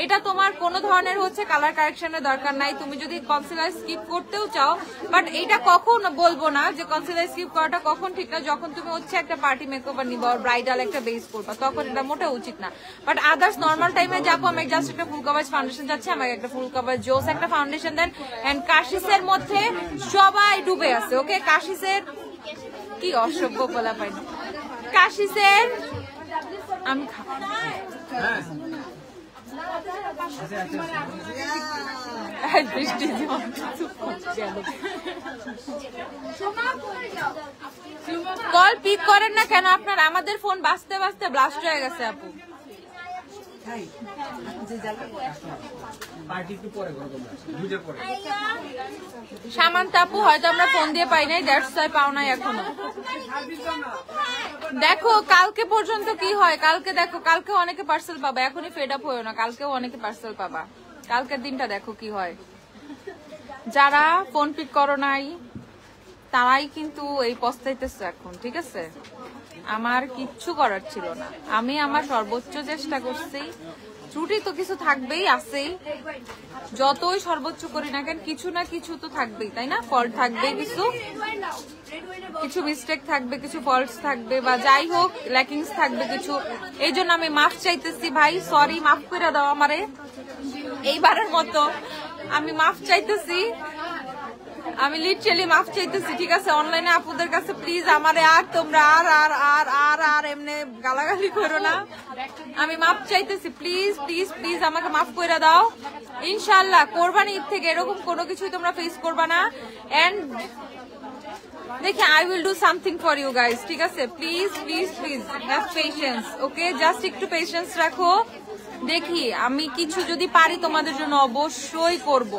এটা তোমার কোনো ধরনের হচ্ছে কালার কারেকশনের দরকার নাই। তুমি যদি কনসিলার স্কিপ করতেও চাও, বাট এটা কখন বলবো না যে কনসিলার স্কিপ করাটা কখন ঠিক না, যখন তুমি হচ্ছে একটা পার্টি মেকওভার নিবা, ব্রাইডাল একটা বেস করবা, তখন এটা মোটেও উচিত না। বাট আদার্স নর্মাল টাইমে যাবো, আমি জাস্ট একটা ফুল কভারেজ ফাউন্ডেশন যাচ্ছে, আমাকে একটা ফুল কভার জোস একটা ফাউন্ডেশন দেন। এন্ড কাশিসের মধ্যে সবাই ডুবে আছে। ওকে, কাশিসের কি অসভ্য বলা পাইনি, কাশিসের আমি কল পিক করেন না কেন আপনার? আমাদের ফোন বাজতে ব্লাস্ট হয়ে গেছে আপু। সামান্ত আপু হয়তো আমরা ফোন দিয়ে পাই নাই, দ্যাটস ওয়াই পাও নাই এখনো। দেখো কালকে পর্যন্ত কি হয়, কালকে দেখো, কালকে অনেকে পার্সেল পাবা, এখনই ফেড আপ হয়েও না, কালকেও অনেকে পার্সেল পাবা। কালকের দিনটা দেখো কি হয়। যারা ফোন পিক করো নাই তারাই কিন্তু এই পস্তাইতেছে এখন, ঠিক আছে? আমার কিচ্ছু করার ছিল না, আমি আমার সর্বোচ্চ চেষ্টা করছি। ত্রুটি তো কিছু থাকবেই, আছেই, যতই সর্বোচ্চ করি না কেন কিছু না কিছু তো থাকবেই, তাই না? ফল্ট থাকবেই, কিছু মিস্টেক থাকবে, কিছু ফল্টস থাকবে, বা যাই হোক ল্যাকিংস থাকবে কিছু। এই জন্য আমি মাফ চাইতেছি ভাই, সরি, মাফ করে দাও আমারে এইবারের মতো, আমি মাফ চাইতেছি, আমি লিটারালি মাফ চাইতেছি, ঠিক আছে? অনলাইনে আপুদের কাছে প্লিজ আমারে আর তোমরা আর এমনি গালাগালি করো না, আমি মাফ চাইতেছি, প্লিজ আমাকে মাফ করে দাও। ইনশাআল্লাহ কোরবানি ঈদ থেকে এরকম কোনো কিছুই তোমরা ফেস করবা না। এন্ড দেখি I will do something for you guys, ঠিক আছে? Please have patience. Okay, just একটু পেশেন্স রাখো, দেখি আমি কিছু যদি পারি তোমাদের জন্য অবশ্যই করব।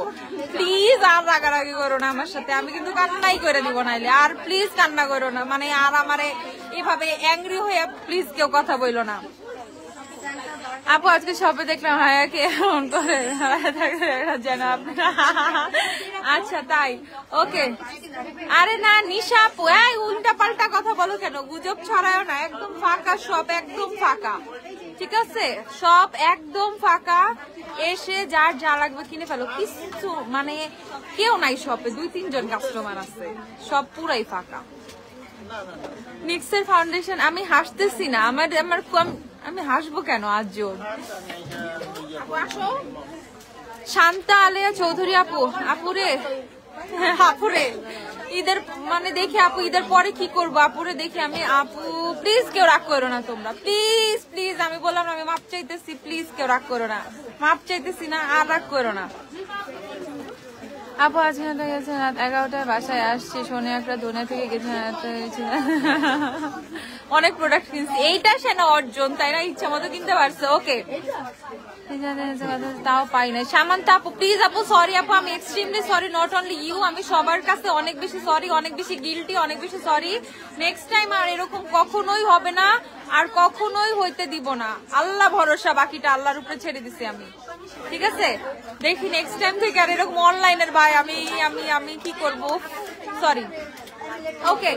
প্লিজ আর রাগারাগি করো না আমার সাথে, আমি কিন্তু কান্নাই করে দিব নাইলে। আর প্লিজ কান্না করো না, মানে আর আমারে এভাবে অ্যাংরি হয়ে প্লিজ কেউ কথা বইলো না। আপু আজকে সবে দেখলাম হায়াকে এমন করে যেন আপনারা, আচ্ছা তাই, ওকে। আরে না নিশা আপু, উল্টা পাল্টা কথা বলো কেন, গুজব ছড়ায় না, একদম ফাঁকা সব, একদম ফাঁকা, ঠিক আছে? সব একদম ফাঁকা, এসে যার যা লাগবে কিনে ফেলো, কিছু মানে কেউ নাই শপে, 2-3 জন কাস্টমার আছে, সব পুরাই ফাঁকা। নিক্সের ফাউন্ডেশন আমি হাসতেছি না, আমি হাসবো কেন আজ জোর। শান্তা আলিয়া চৌধুরী আপু, আপুরে ঈদের মানে দেখি আপু ঈদের পরে কি করবো আপুরে দেখি আমি। আপু প্লিজ কেউ রাগ করো না তোমরা, প্লিজ প্লিজ, আমি বললাম আমি মাপ চাইতেছি, প্লিজ কেউ রাগ করো না, মাপ চাইতেছি না, আর রাগ করো না। আপু আজকে গেছে রাত 11টায় বাসায় আসছি, শনি একটা দুনিয়া থেকে গেছে অনেক প্রোডাক্ট কিনছি, এইটা সে না অর্জন তাই না, ইচ্ছা মতো কিনতে পারছে। ওকে তাও পাই না। সামান্তা আপু প্লিজ আপু সরি আপু, আমি extremely sorry, not only you, আমি সবার কাছে অনেক বেশি সরি, অনেক বেশি গিল্টি, অনেক বেশি সরি। নেক্সট টাইম আর এরকম কখনোই হবে না, আর কখনোই হইতে দিব না, আল্লাহ ভরসা, বাকিটা আল্লাহর উপরে ছেড়ে দিছি আমি, ঠিক আছে। দেখি নেক্সট টাইম থেকে আর এরকম অনলাইনের ভাই আমি আমি আমি কি করব, সরি। ওকে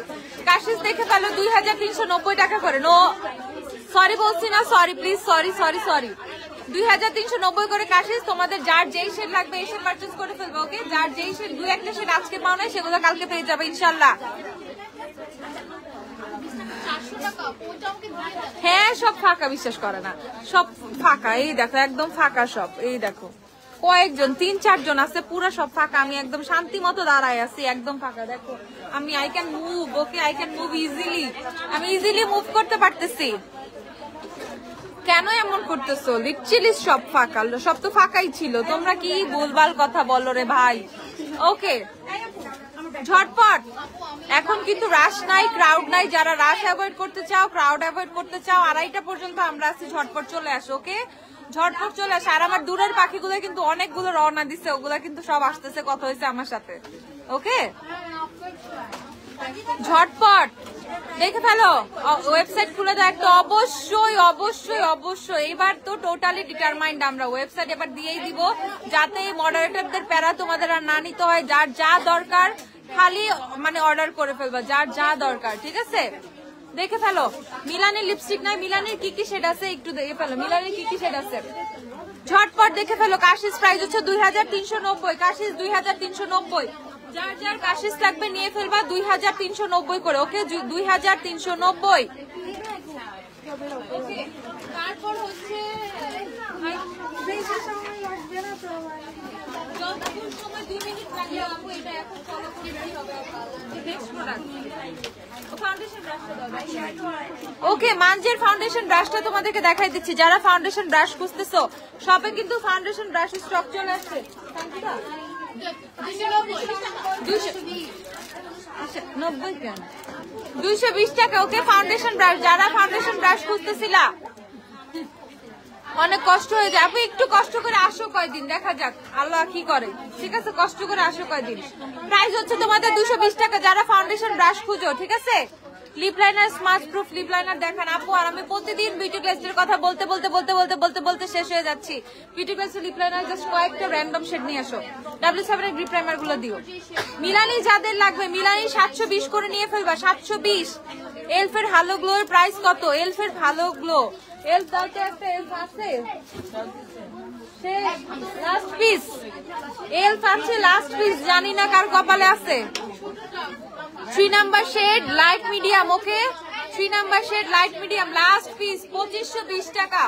কাশিস দেখে ফেলো 2390 টাকা করে, নো সরি বলছি না, sorry please, sorry sorry sorry, 2390 করে কাশিস। তোমাদের যার যেই শেড লাগবে এই শেড পারচেজ করে ফেলবে। ওকে যার যেই শেড, 2-1টা শেড আজকে পাও না সেগুলো কালকে পেয়ে যাবে ইনশাল্লাহ। হ্যাঁ সব ফাঁকা, বিশ্বাস করে না, সব ফাঁকা, এই দেখো একদম ফাঁকা সব, এই দেখো কয়েকজন 3-4 জন আছে, পুরো সব ফাঁকা, আমি একদম শান্তি মতো দাঁড়ায় আছি, একদম ফাঁকা। দেখো আমি I can move, okay I can move easily, আমি ইজিলি মুভ করতে পারতেছি। কেন এমন করতেছো? লিটারালি সব ফাঁকা, সব তো ফাঁকাই ছিল, তোমরা কি ভুলভাল কথা বলো রে ভাই। ওকে ঝটপট, এখন কিন্তু রাশ নাই, ক্রাউড নাই, যারা রাশ অ্যাভয়েড করতে চাও, ক্রাউড অ্যাভয়েড করতে চাও, 2:30টা পর্যন্ত আমরা আছি, ঝটপট চলে আসো। ওকে ঝটপট চলে আসে। আর আমার দূরের পাখিগুলো কিন্তু অনেকগুলো রওনা দিচ্ছে, ওগুলা কিন্তু সব আসতেছে, কথা হয়েছে আমার সাথে। ওকে ঝটপট দেখে ফেলো, ওয়েবসাইট খুলে দাও একটা, অবশ্যই অবশ্যই অবশ্যই। এবার তো টোটালি ডিটারমাইন্ড আমরা, ওয়েবসাইট এবার দিয়েই দিব, যাতে এই মডারেটরদের প্যারা তোমাদের আর না নিতে হয়। যার যা দরকার খালি মানে অর্ডার করে ফেলবা, যার যা দরকার, ঠিক আছে। দেখে ফেলো মিলানের লিপস্টিক নাই, মিলানের কি কি শেড আছে একটু দেখে ফেলো, মিলানের কি কি শেড আছে ঝটপট দেখে ফেলো। কাশিস প্রাইস হচ্ছে 2390, কাশিস 2390, যার যার কাশিস লাগবে নিয়ে ফেলবা 2390 করে। ওকে 2390। তারপর হচ্ছে ওকে মানজের ফাউন্ডেশন ব্রাশটা তোমাদেরকে দেখাই দিচ্ছি, যারা ফাউন্ডেশন ব্রাশ খুঁজতেছো সবে কিন্তু ফাউন্ডেশন ব্রাশ স্টক চলে আসছে। 220 টাকা। ওকে ফাউন্ডেশন ব্রাশ, যারা ফাউন্ডেশন ব্রাশ খুঁজতেছিলা অনেক কষ্ট হয়ে যায় আপু, একটু কষ্ট করে আসো কয়দিন, দেখা যাক আল্লাহ কি করে, ঠিক আছে। কষ্ট করে আসো কয়দিন। প্রাইস হচ্ছে তোমাদের 220 টাকা, যারা ফাউন্ডেশন ব্রাশ খুঁজো, ঠিক আছে। Lip liner, smudge proof lip liner দেখান আপু। আর আমি প্রতিদিন বিউটি গ্লেসের কথা বলতে বলতে বলতে বলতে বলতে বলতে শেষ হয়ে যাচ্ছি। বিউটি গ্লেসের লিপ লাইনার জাস্ট কয়েকটা র্যান্ডম শেড নিয়ে আসো, W7 এর গ্রিপ প্রাইমার গুলো দিও। মিলানি যাদের লাগবে, মিলানি 720 করে নিয়ে ফেলবা, 720। এলফের হ্যালো গ্লো এর প্রাইস কত? এলফের হ্যালো গ্লো, এলফ দাওতে একটা এলফ আছে, লাস্ট পিস এলফ আছে, লাস্ট পিস, জানি না কার কপালে আছে। 3 number shade light medium. Okay 3 number shade light medium, last piece 2520 টাকা।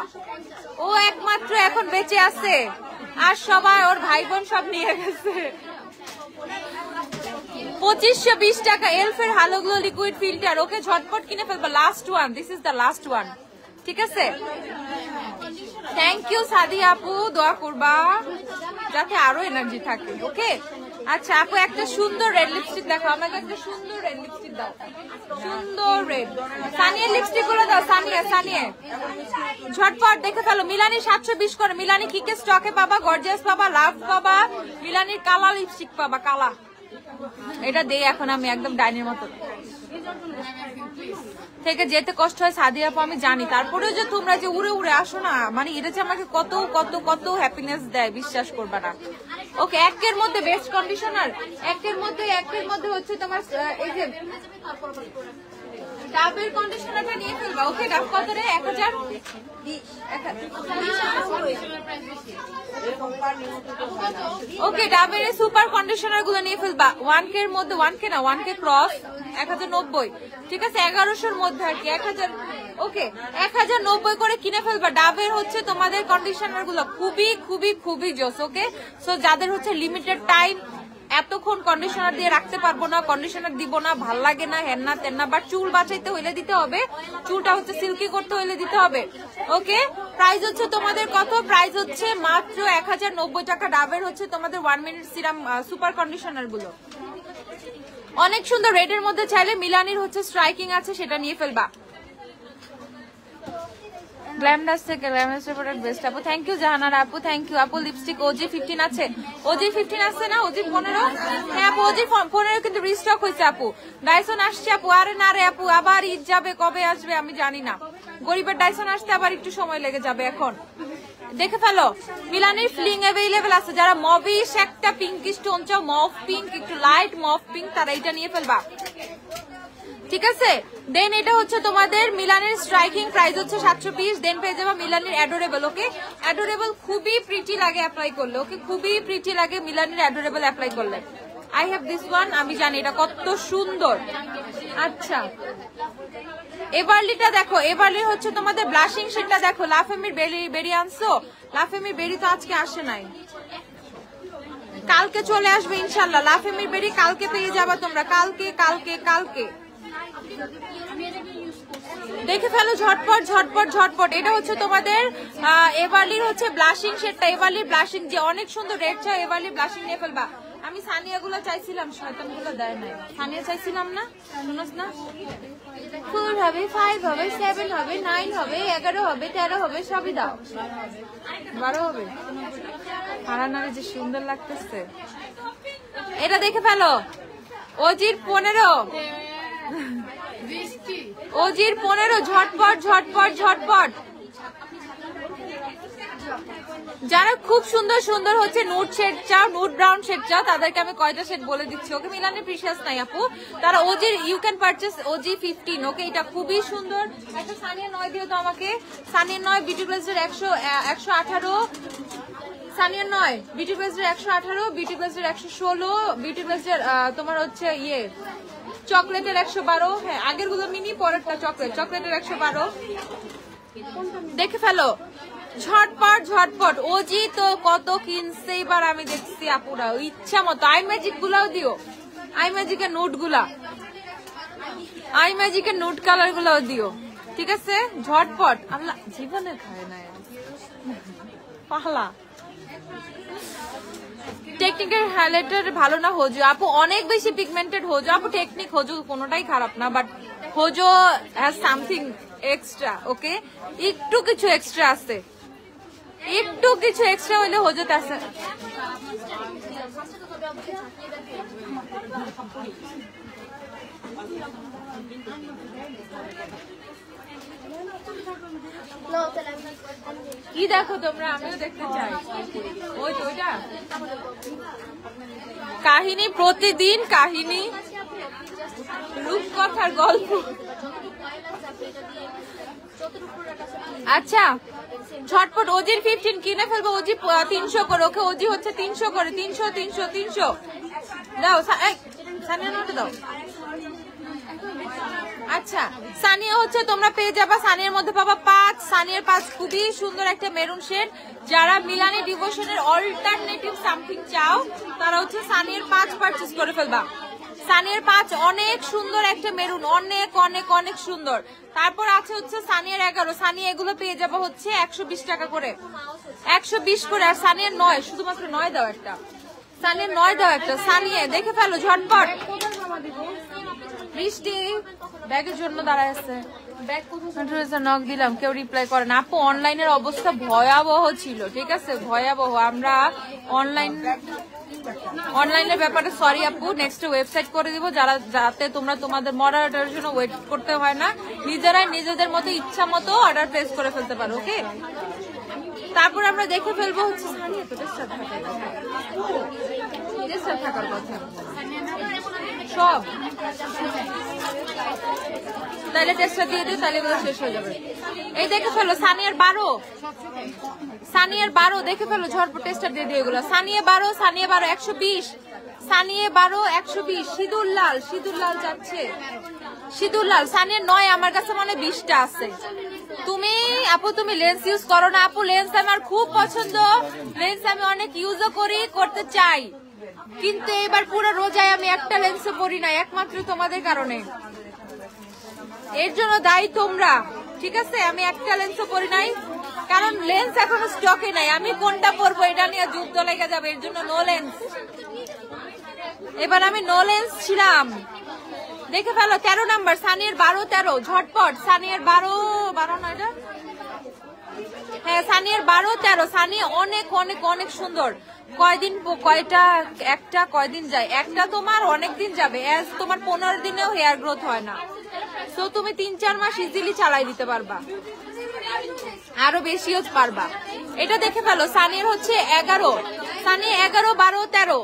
ও একমাত্র এখন বেঁচে আছে, আর সবাই ওর ভাই বোন সব নিয়ে গেছে। 2520 টাকা এলফের হ্যালো গ্লো লিকুইড ফিল্টার। ওকে ঝটপট কিনে ফেলবা, last one, this is the last one, ঠিক আছে। থ্যাংক ইউ সাদিয়া আপু, দোয়া করবা যাতে আরো এনার্জি থাকে। ওকে আচ্ছা আপু একটা সুন্দর রেড লিপস্টিক দেখো আমাকে, একটা সুন্দর রেড লিপস্টিক দাও, সুন্দর রেড। সানিয়া লিপস্টিক গুলো দাও, সানিয়া সানিয়া ঝটপট দেখে ফেলো। মিলানি 720 করে, মিলানি কিকে স্টকে পাবা, গর্জিয়াস পাবা, লাভ পাবা, মিলানির কালা লিপস্টিক পাবা, কালা। এটা দেই এখন আমি একদম ডাইনের মতো থেকে যেতে কষ্ট হয় সাদিয়া আপু আমি জানি, তারপরেও যে তোমরা যে উড়ে উড়ে আসো না, মানে এটা যে আমাকে কত কত কত হ্যাপিনেস দেয় বিশ্বাস করবা না। ওকে একের মধ্যে বেস্ট কন্ডিশনার, একের মধ্যে হচ্ছে তোমার এই যে ডাবের কন্ডিশনারটা নিয়ে ফেলবা। ওকে ডাব কত রে? 1020। ওকে, ডাবের সুপার কন্ডিশনার গুলো নিয়ে ফেলবা 1K এর মধ্যে, 1K না 1K ক্রস 1090, ঠিক আছে 1100-র মধ্যে আর কি 1000। ওকে 1090 করে কিনে ফেলবা। ডাবের হচ্ছে তোমাদের কন্ডিশনার গুলো খুবই খুবই খুবই জোস। ওকে, সো যাদের হচ্ছে লিমিটেড টাইম এতক্ষণ কন্ডিশনার দিয়ে রাখতে পারবো না, কন্ডিশনার দিব না, ভাল লাগে না, হেন না তেন না, বাট চুল বাঁচাইতে হইলে দিতে হবে, চুলটা হচ্ছে সিল্কি করতে হইলে দিতে হবে। ওকে, প্রাইস হচ্ছে তোমাদের কত? প্রাইস হচ্ছে মাত্র 1090 টাকা। ডাবের হচ্ছে তোমাদের 1 মিনিট সিরাম সুপার কন্ডিশনার গুলো অনেক সুন্দর রেডের মধ্যে। চাইলে মিলানির হচ্ছে স্ট্রাইকিং আছে, সেটা নিয়ে ফেলবা। গ্ল্যামডাস থেকে গ্ল্যামডাসের প্রোডাক্ট বেস্ট আপু, থ্যাংক ইউ জাহানার আপু, থ্যাংক ইউ আপু। লিপস্টিক ওজি 15 আছে, ওজি 15 আছে না, ওজি 15? হ্যাঁ আপু, ওজি 15 কিন্তু রিস্টক হয়েছে আপু। ডাইসন আসছে আপু, আরে না রে আপু, আবার ঈদ যাবে, কবে আসবে আমি জানি না। গরিবের ডাইসন আসতে আবার একটু সময় লেগে যাবে। এখন দেখে ফেলো, মিলানির ফ্লিং অ্যাভেলেবল আছে। যারা মবিশ একটা পিঙ্কিশ টোন চাও, মফ পিঙ্ক, একটু লাইট মফ পিঙ্ক, তারা এটা নিয়ে ফেলবা, ঠিক আছে। দেন এটা হচ্ছে তোমাদের মিলানের স্ট্রাইকিং, প্রাইস হচ্ছে 720। দেন পেয়ে যাবে মিলানের অ্যাডোরেবল। ওকে, অ্যাডোরেবল খুবই প্রিটি লাগে অ্যাপ্লাই করলে। ওকে, খুবই প্রিটি লাগে মিলানের অ্যাডোরেবল অ্যাপ্লাই করলে। আই হ্যাভ দিস ওয়ান, আমি জানি এটা কত সুন্দর। আচ্ছা, এবারলিটা দেখো, এবারলির হচ্ছে তোমাদের ব্লাশিং শেডটা দেখো। লাফেমির বেরি আনছো? লাফেমির বেরি তো আজকে আসে নাই, কালকে চলে আসবে ইনশাল্লাহ। লাফেমির বেরি কালকে পেয়ে যাবা তোমরা, কালকে কালকে কালকে। দেখে ফেলো ঝটপট ঝটপট ঝটপট। এটা হচ্ছে তোমাদের এভারলির হচ্ছে ব্লাশিং শেডটা, এভারলির ব্লাশিং, যে অনেক সুন্দর রেড চাই, এভারলির ব্লাশিং নিয়ে ফেলবা। আমি সানিয়া গুলো চাইছিলাম, শয়তান গুলো দেয় নাই। সানিয়া চাইছিলাম না, শুনোস না? 4 হবে, 5 হবে, 7 হবে, 9 হবে, 11 হবে, 13 হবে, সবই দাও। 12 হবে। হারানারে যে সুন্দর লাগতেছে। এটা দেখে ফেলো, ওজির 15, ওজির 15, ঝটপট ঝটপট ঝটপট। যারা খুব সুন্দর সুন্দর হচ্ছে নুড শেড চাও, নুড ব্রাউন শেড চাও, তাদেরকে আমি কয়টা শেড বলে দিচ্ছি। ওকে, মিলানের প্রিশিয়াস নাই আপু, তারা ওজির ইউ ক্যান পারচেস ওজি 15। ওকে, এটা খুবই সুন্দর। একটা সানিয়া 9 দিও তো আমাকে, সানিয়া 9 বিউটি প্লাসের 118, সানিয়া 9 বিউটি প্লাসের 118, বিউটি প্লাসের 116, বিউটি প্লাসের তোমার হচ্ছে ইয়ে চকলেটের 112। হ্যাঁ, আগের গুলো মিনি, পরেরটা চকলেট, চকলেটের 112। দেখে ফেলো ঝটপট ঝটপট। ওজি তো কত কিনছে এবার আমি দেখছি আপুরা, ইচ্ছা মতো। আই ম্যাজিক গুলাও দিও, আই ম্যাজিকের নোট গুলা, আই ম্যাজিকের নোট কালার গুলাও দিও, ঠিক আছে ঝটপট। আল্লাহ জীবনে খায় না পাহলা। টেকনিকের হাইলাইটার ভালো না হোজো আপু? অনেক বেশি পিগমেন্টেড হোজো আপু। টেকনিক হোজো কোনোটাই খারাপ না, বাট হোজো হ্যাজ সামথিং এক্সট্রা। ওকে, একটু কিছু এক্সট্রা আছে, একটু কিছু এক্সট্রা হইলে হোজোতে আছে। কি দেখো তোমরা, আমিও দেখতে চাই। ওই তো ওইটা কাহিনী, প্রতিদিন কাহিনী, রূপকথার গল্প। আচ্ছা ঝটপট ওজির 15 কিনে ফেলবো। ওজি 300 করে। ওকে, ওজি হচ্ছে 300 করে, 300 300 300 দাও। সানিয়া নোটে দাও। আচ্ছা, সানিয়া হচ্ছে তোমরা পেয়ে যাবা, সানিয়ার মধ্যে পাবা 5, সানিয়ার 5 খুবই সুন্দর একটা মেরুন শেড। যারা মিলানি ডিভোশনের অল্টারনেটিভ সামথিং চাও, তারা হচ্ছে সানিয়ার 5 পারচেজ করে ফেলবা। সানিয়ার 5 অনেক সুন্দর একটা মেরুন, অনেক অনেক অনেক সুন্দর। তারপর আছে হচ্ছে সানিয়ার 11। সানিয়া এগুলো পেয়ে যাবো হচ্ছে 120 টাকা করে, 120 করে। আর সানিয়ার 9, শুধুমাত্র 9 দাও একটা, সানিয়ার 9 দাও একটা। সানিয়া দেখে ফেলো ঝটপট। বৃষ্টি ব্যাগের জন্য দাঁড়ায় আছে, নক দিলাম, কেউ রিপ্লাই করে না আপু। অনলাইনের অবস্থা ভয়াবহ ছিল, ঠিক আছে ভয়াবহ। আমরা অনলাইনের ব্যাপারে সরি আপু, নেক্সট ওয়েবসাইট করে দিব, যাতে তোমরা তোমাদের মডারেটরের জন্য ওয়েট করতে হয় না, নিজেরাই নিজেদের মতো ইচ্ছা মতো অর্ডার প্লেস করে ফেলতে পারো। ওকে, তারপর আমরা দেখে ফেলবো হচ্ছে থাকার কথা। সব তাহলে টেস্টটা দিয়ে দিই, তাহলে এগুলো শেষ হয়ে যাবে। এই দেখে ফেলো সানিয়ার 12, সানিয়ার 12 দেখে ফেলো, ঝটপট টেস্টটা দিয়ে দিই এগুলো। সানিয়া 12, সানিয়া 12 120, সানিয়া 12 120। সিঁদুর লাল যাচ্ছে, সিঁদুর লাল। সানিয়ার 9 আমার কাছে মনে 20টা আছে। তুমি আপু তুমি লেন্স ইউজ করো না? আপু লেন্স আমার খুব পছন্দ, লেন্স আমি অনেক ইউজও করতে চাই, কিন্তু এবার পুরো রোজায় আমি একটা লেন্সও পরি না, একমাত্র তোমাদের কারণে। এর জন্য দায়ী তোমরা, ঠিক আছে? আমি একটা লেন্সও পরি নাই, কারণ লেন্স এখনো স্টকে নাই। আমি কোনটা পরবো এটা নিয়ে যুদ্ধ লেগে যাবে, এর জন্য নো লেন্স। এবার আমি নো লেন্স ছিলাম। দেখে ফেলো 13 নাম্বার, সানিয়ার 12 13, ঝটপট। সানিয়ার 12 না এটা? হ্যাঁ সানিয়ার 12 13। সানিয়া অনেক অনেক অনেক সুন্দর। কয়দিন একটা কয়দিন যায়? একটা তোমার অনেক দিন যাবে, এজ তোমার 15 দিনেও হেয়ার গ্রোথ হয় না। সো তুমি 3-4 মাস ইজিলি চালাই দিতে পারবা, আরো বেশিও পারবা। এটা দেখে ফেলো, সানিয়ার হচ্ছে 11, সানিয়া 11 12 13,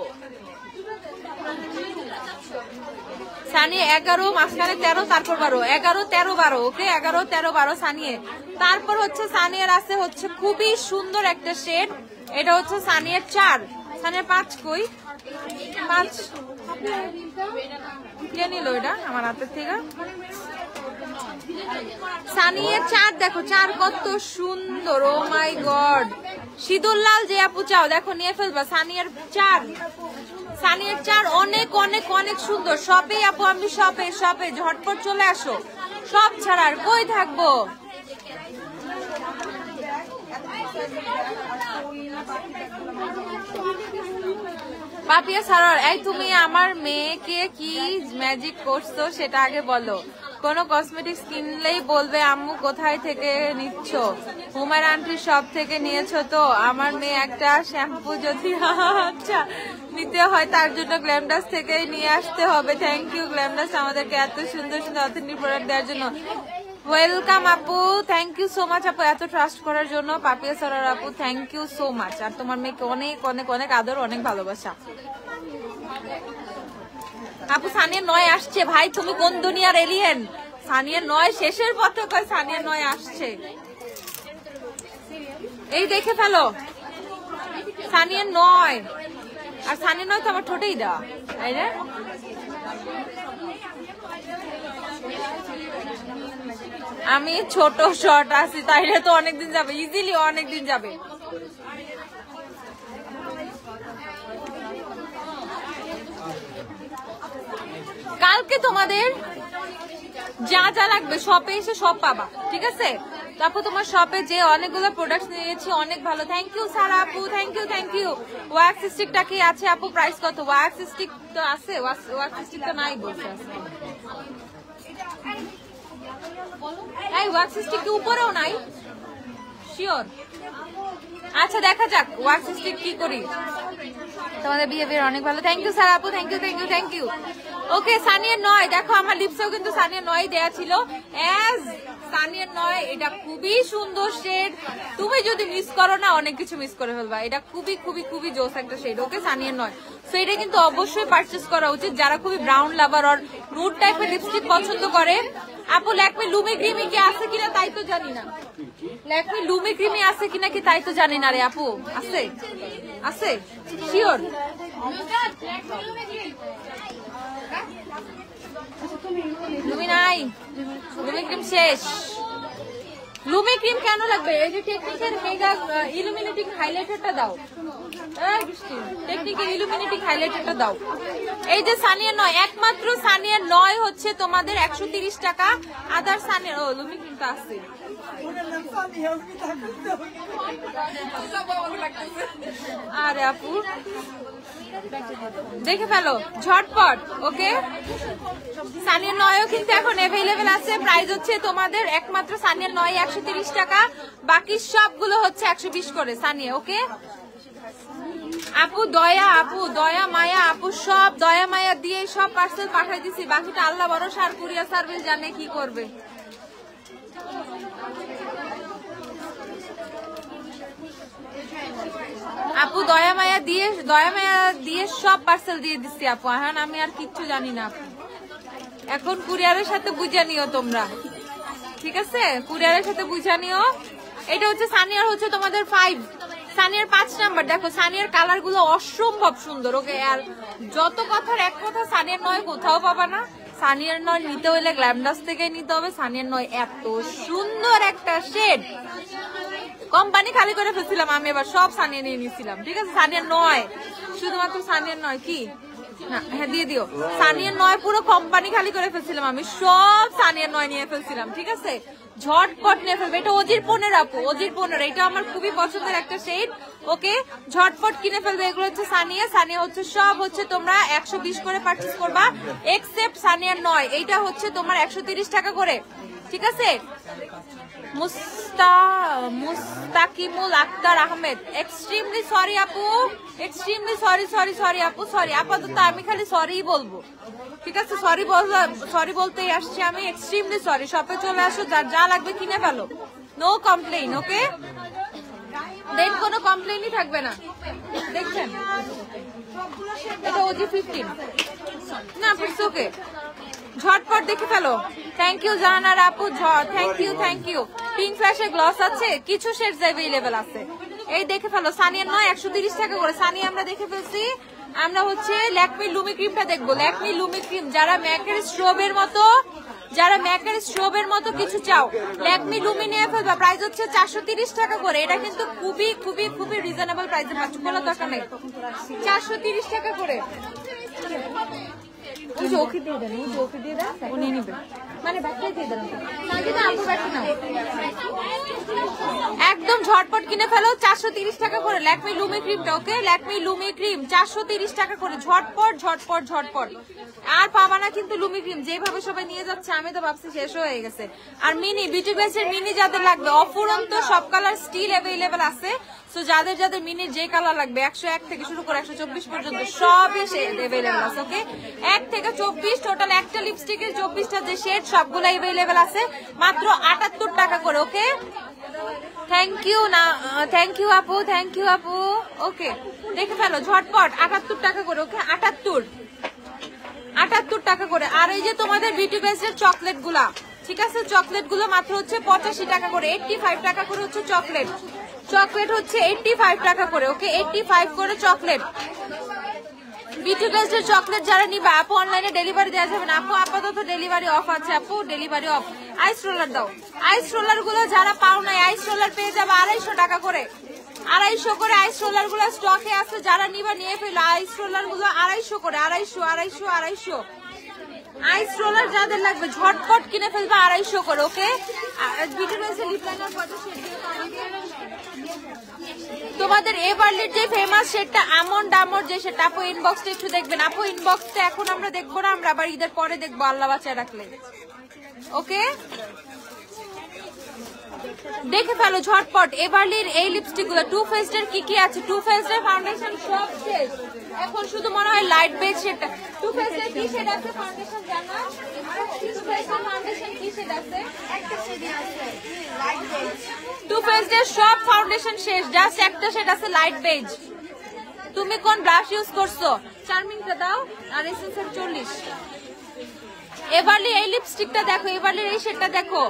সানিয়া 11 মাঝখানে 13 তারপর 12, 11 13 12। ওকে 11 13 12 সানিয়া। তারপর হচ্ছে সানিয়ার আছে হচ্ছে খুবই সুন্দর একটা শেড, এটা হচ্ছে সানিয়ার 4, সানিয়ার 5 কই? 5 কে নিল এটা আমার হাতের থেকে? সানিয়ার 4 দেখো, 4 কত সুন্দর। ও মাই গড, সিঁদুর লাল যে আপু চাও দেখো নিয়ে ফেলবা। সানিয়ার 4, সানিয়ার 4 অনেক অনেক অনেক সুন্দর। শপে আপু, আমি শপে ঝটপট চলে আসো। সব ছাড়ার কই থাকবো? পাপিয়া সারার, এই তুমি আমার মেয়েকে কি ম্যাজিক করছো সেটা আগে বলো। কোনো কসমেটিক্স কিনলেই বলবে আম্মু কোথায় থেকে নিচ্ছ? হুমায়রা আন্টির শপ থেকে নিয়েছো তো? আমার মেয়ে একটা শ্যাম্পু যদি আচ্ছা নিতে হয় তার জন্য গ্ল্যামডাস থেকেই নিয়ে আসতে হবে। থ্যাংক ইউ গ্ল্যামডাস আমাদেরকে এত সুন্দর সুন্দর অথেন্টিক প্রোডাক্ট দেওয়ার জন্য। ওয়েলকাম আপু, থ্যাংক ইউ সো মাচ আপু এত ট্রাস্ট করার জন্য। পাপিয়া সরার আপু থ্যাংক ইউ সো মাচ। আর তোমার মেয়েকে অনেক অনেক অনেক আদর, অনেক ভালোবাসা। আপু সানিয়া 9 আসছে। ভাই তুমি কোন দুনিয়ার এলিয়েন? সানিয়া 9 শেষের পথে কয় সানিয়া 9 আসছে। এই দেখে ফেলো সানিয়া 9, আর সানিয়া 9 তো আমার ঠোঁটেই দেওয়া, তাই না? আমি ছোট শর্ট আছি, তাইলে তো অনেকদিন যাবে, ইজিলি অনেকদিন যাবে। কালকে তোমাদের যা যা লাগবে শপে এসে সব পাবা, ঠিক আছে? তারপর তোমার শপে যে অনেকগুলো প্রোডাক্ট নিয়েছি, অনেক ভালো। থ্যাংক ইউ সারা আপু, থ্যাংক ইউ। ওয়াক্স স্টিকটা কি আছে আপু? প্রাইস কত? ওয়াক্স স্টিক তো আছে, ওয়াক্স স্টিক তো নাই বলছে। এই ওয়াক্স স্টিক কি উপরেও নাই? শিওর? আচ্ছা দেখা যাক ওয়াক্স স্টিক কি করি। তোমাদের বিহেভিয়ার অনেক ভালো। থ্যাংক ইউ সারা আপু, থ্যাংক ইউ। ওকে সানিয়া 9 দেখো, আমার লিপসেও কিন্তু সানিয়া 9 দেয়া ছিল। এজ সানিয়া 9 এটা খুবই সুন্দর শেড। তুমি যদি মিস করো না অনেক কিছু মিস করে ফেলবা। এটা খুবই খুবই খুবই জোস একটা শেড। ওকে সানিয়া 9, সো এটা কিন্তু অবশ্যই পারচেজ করা উচিত যারা খুবই ব্রাউন লাভার আর নুড টাইপের লিপস্টিক পছন্দ করে। আপু ল্যাকমি লুমি ক্রিমি কি আছে কিনা তাই তো জানি না। ল্যাকমি লুমি ক্রিমি আছে কিনা কি তাই তো জানি না রে আপু। আছে আছে শিওর? লুমি নাই, লুমি ক্রিম শেষ। লুমি ক্রিম কেন লাগবে? এই যে টেকনিকের মেগা ইলুমিনেটিং হাইলাইটারটা দাও, টেকনিকের ইলুমিনেটিং হাইলাইটারটা দাও। এই যে সানিয়া 9, একমাত্র সানিয়া 9 হচ্ছে তোমাদের 130 টাকা। আদার সানিয়া লুমি ক্রিমটা আছে। আরে আপু দেখে ফেলো ঝটপট। ওকে সানিয়া 9ও কিন্তু এখন অ্যাভেলেবেল আছে। প্রাইস হচ্ছে তোমাদের একমাত্র সানিয়া 9 130 টাকা, বাকি সবগুলো হচ্ছে 120 করে সানিয়া। ওকে আপু দয়া মায়া আপু সব দয়া মায়া দিয়ে সব পার্সেল পাঠাই দিছি, বাকিটা আল্লাহ ভরসা আর কুরিয়ার সার্ভিস জানে কি করবে। আপু দয়া মায়া দয়া মায়া দিয়ে সব পার্সেল দিয়ে দিচ্ছি আপু। এখন আমি আর কিচ্ছু জানি না আপু। এখন কুরিয়ারের সাথে বুঝা নিও তোমরা, ঠিক আছে? কুরিয়ারের সাথে বুঝা নিও। এটা হচ্ছে সানিয়ার হচ্ছে তোমাদের 5, সানিয়ার 5 নাম্বার। দেখো সানিয়ার কালার গুলো অসম্ভব সুন্দর। ওকে, আর যত কথার এক কথা, সানিয়ার 9 কোথাও পাবা না। সানিয়ার 9 নিতে হলে গ্ল্যামডাস থেকে নিতে হবে। সানিয়ার 9 এত সুন্দর একটা শেড, কোম্পানি খালি করে ফেলছিলাম আমি, এবার সব সানিয়া নিয়ে নিয়েছিলাম, ঠিক আছে? সানিয়ার 9, শুধুমাত্র সানিয়ার 9 কি না, হ্যাঁ দিয়ে দিও। সানিয়ার 9 পুরো কোম্পানি খালি করে ফেলছিলাম আমি, সব সানিয়ার 9 নিয়ে ফেলছিলাম, ঠিক আছে? ঝটপট নিয়ে ফেলবে। এটা অজির 15 আপু, অজির 15। এটা আমার খুবই পছন্দের একটা শেড। ওকে, ঝটপট কিনে ফেলবে। এগুলো হচ্ছে সানিয়া। সানিয়া হচ্ছে সব হচ্ছে তোমরা 120 করে পারচেজ করবা, এক্সেপ্ট সানিয়ার 9। এইটা হচ্ছে তোমার 130 টাকা করে, ঠিক আছে? মুস্তাকিমুল আক্তার আহমেদ, এক্সট্রিমলি সরি আপু, এক্সট্রিমলি সরি আপু, সরি। আপাতত আমি খালি সরি বলবো, ঠিক আছে? সরি বলতেই আসছি আমি, এক্সট্রিমলি সরি। শপে চলে আসো, যার যা লাগবে কিনে ফেলো, নো কমপ্লেইন। ওকে, দেন কোনো কমপ্লেইনই থাকবে না। দেখছেন এটা ওজি 15 না, ইটস ওকে। ঝটপট দেখে ফেলো। থ্যাংক ইউ জানার আপু, থ্যাংক ইউ। পিঙ্ক ফ্ল্যাশে গ্লস আছে, কিছু শেডস अवेलेबल আছে। এই দেখে ফেলো। সানিয়ার 9 130 টাকা করে। সানিয়া আমরা দেখে ফেলছি। আমরা হচ্ছে ল্যাকমি লুমি ক্রিমটা দেখবো। ল্যাকমি লুমি ক্রিম, যারা ম্যাকের স্ট্রবের মতো কিছু চাও, ল্যাকমি লুমি নিয়ে ফেলবা। প্রাইস হচ্ছে 430 টাকা করে। এটা কিন্তু খুবই খুবই খুবই রিজনেবল প্রাইসে পাচ্ছ, কোনো দরকার নেই। 430 টাকা করে। ওকে দিয়ে দেন, উনি নিবে, মানে ব্যাগটাই দিয়ে দেন। একদম ঝটপট কিনে ফেলো, 430 টাকা করে ল্যাকমি লুমি ক্রিমটা। ওকে, ল্যাকমি লুমি ক্রিম 430 টাকা করে। ঝটপট আর পাবা না কিন্তু লুমি ক্রিম, যেভাবে সবাই নিয়ে যাচ্ছে আমি তো ভাবছি শেষ হয়ে গেছে। আর মিনি বিউটি বেসের মিনি যাদের লাগবে, অফুরন্ত সব কালার স্টিল अवेलेबल আছে। সো যাদের মিনির যে কালার লাগবে, 101 থেকে শুরু করে 124 পর্যন্ত সবই अवेलेबल আছে। ওকে, 1 থেকে 24, টোটাল একটা লিপস্টিকের 24টা যে শেড সবগুলো अवेलेबल আছে, মাত্র 78 টাকা করে। ওকে, থ্যাংক ইউ আপু। ওকে, দেখে ফেলো ঝটপট, 78 টাকা করে। ওকে, 78 টাকা করে। আর এই যে তোমাদের বিউটি বেসের চকলেট গুলা, ঠিক আছে? চকলেট গুলো মাত্র হচ্ছে 85 টাকা করে, 85 টাকা করে হচ্ছে চকলেট হচ্ছে 85 টাকা করে। ওকে, 85 করে চকলেট। বিউটি বেসের চকলেট যারা নিবা আপু, অনলাইনে ডেলিভারি দেওয়া যাবে না আপু, আপাতত ডেলিভারি অফ আছে আপু, ডেলিভারি অফ। আইস রোলার দাও। আইস রোলার গুলো যারা পাও নাই, আইস রোলার পেয়ে যাবে 250 টাকা করে। 250 করে আইস রোলার গুলো স্টকে আছে, যারা নিবা নিয়ে ফেলো। আইস রোলার গুলো 250 করে, 250 আইস রোলার যাদের লাগবে ঝটপট কিনে ফেলবে, 250 করে। ওকে, বিউটি বেসের লিপ লাইনার কত শেড তোমাদের? এভারলির যে ফেমাস শেডটা, আমন্ড যে সেটা, আপু ইনবক্সটা একটু দেখবেন। আপু ইনবক্সটা এখন আমরা দেখবো না, আমরা আবার ঈদের পরে দেখবো, আল্লাহ বাঁচায় রাখলে। ওকে, দেখে ফেলো ঝটপট এভারলির এই লিপস্টিক গুলো। টু ফেসড এর কি আছে? টু ফেসড এর ফাউন্ডেশন সব শেষ, এখন শুধু মনে হয় লাইট বেজ শেডটা। টু ফেসড এর কি শেড আছে ফাউন্ডেশন জানো? টু ফেসড এর ফাউন্ডেশন কি শেড আছে? একটা শেডই আছে লাইট বেজ। টু ফেসড এর সব ফাউন্ডেশন শেষ, জাস্ট একটা শেড আছে লাইট বেজ। তুমি কোন ব্লাশ ইউজ করছো? চার্মিংটা দাও। আর এসেন্সের 40। এভারলি এই লিপস্টিকটা দেখো, এভারলির এই শেডটা দেখো,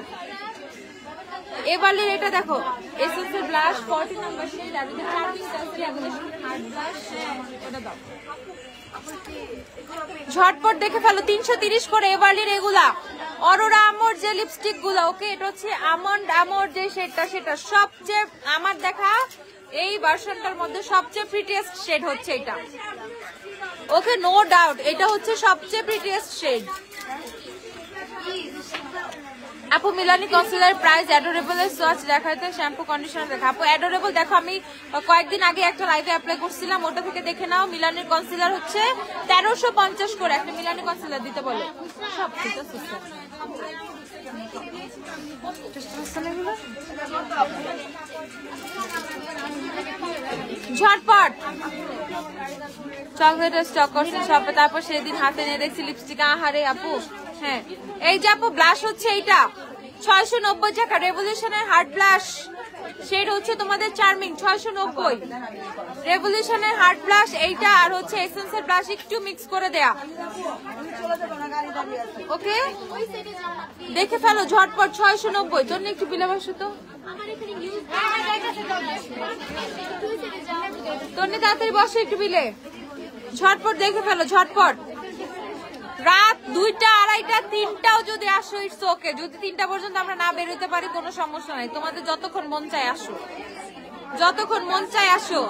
এভারলির এটা দেখো, এসেন্সের ব্লাশ 40 নাম্বার শেড। আর এটা চার্মিংটা আছে রেভলিউশন হার্ড ব্লাশ, ওটা দাও। ঝটপট দেখে ফেলো, 330 করে এভারলির এগুলা। অরোরা আমর যে লিপস্টিক গুলা, ওকে, এটা হচ্ছে আমর যে শেডটা, সেটা সবচেয়ে আমার দেখা এই ভার্সনটার মধ্যে সবচেয়ে প্রিটিয়েস্ট শেড হচ্ছে এটা। ওকে, নো ডাউট এটা হচ্ছে সবচেয়ে প্রিটিয়েস্ট শেড। আপু মিলানি কনসিলার প্রাইস অ্যাডোরেবল এর সোয়াচ দেখাতে, শ্যাম্পু কন্ডিশনার দেখা। আপু অ্যাডোরেবল দেখো, আমি কয়েকদিন আগে একটা লাইভে অ্যাপ্লাই করছিলাম, ওটা থেকে দেখে নাও। মিলানির কনসিলার হচ্ছে 1350 করে। একটা মিলানি কনসিলার দিতে বলো সব ঠিক আছে। ঝটপট চকলেটের স্টক করছি শপে, তারপর সেদিন হাতে নিয়ে দেখছি লিপস্টিক। আহারে আপু, হ্যাঁ এই যে আপু ব্লাশ হচ্ছে এইটা 690 টাকা, রেভলিউশনের হার্ড ব্লাশ শেড হচ্ছে তোমাদের চার্মিং 690, রেভলিউশনের হার্ট ব্লাশ এইটা, আর হচ্ছে এসেন্সের ব্লাশ একটু মিক্স করে দেয়া। ওকে দেখে ফেলো ঝটপট 690। জন্য একটু বিলে বসো তো, তন্নি তাড়াতাড়ি বসো একটু বিলে, ঝটপট দেখে ফেলো ঝটপট। রাত 2টা, 2:30টা, 3টাও যদি আসো ইটস ওকে। যদি 3টা পর্যন্ত আমরা না বেরোতে পারি কোনো সমস্যা নাই, তোমাদের যতক্ষণ মন চায় আসো, যতক্ষণ মন চায় আসো,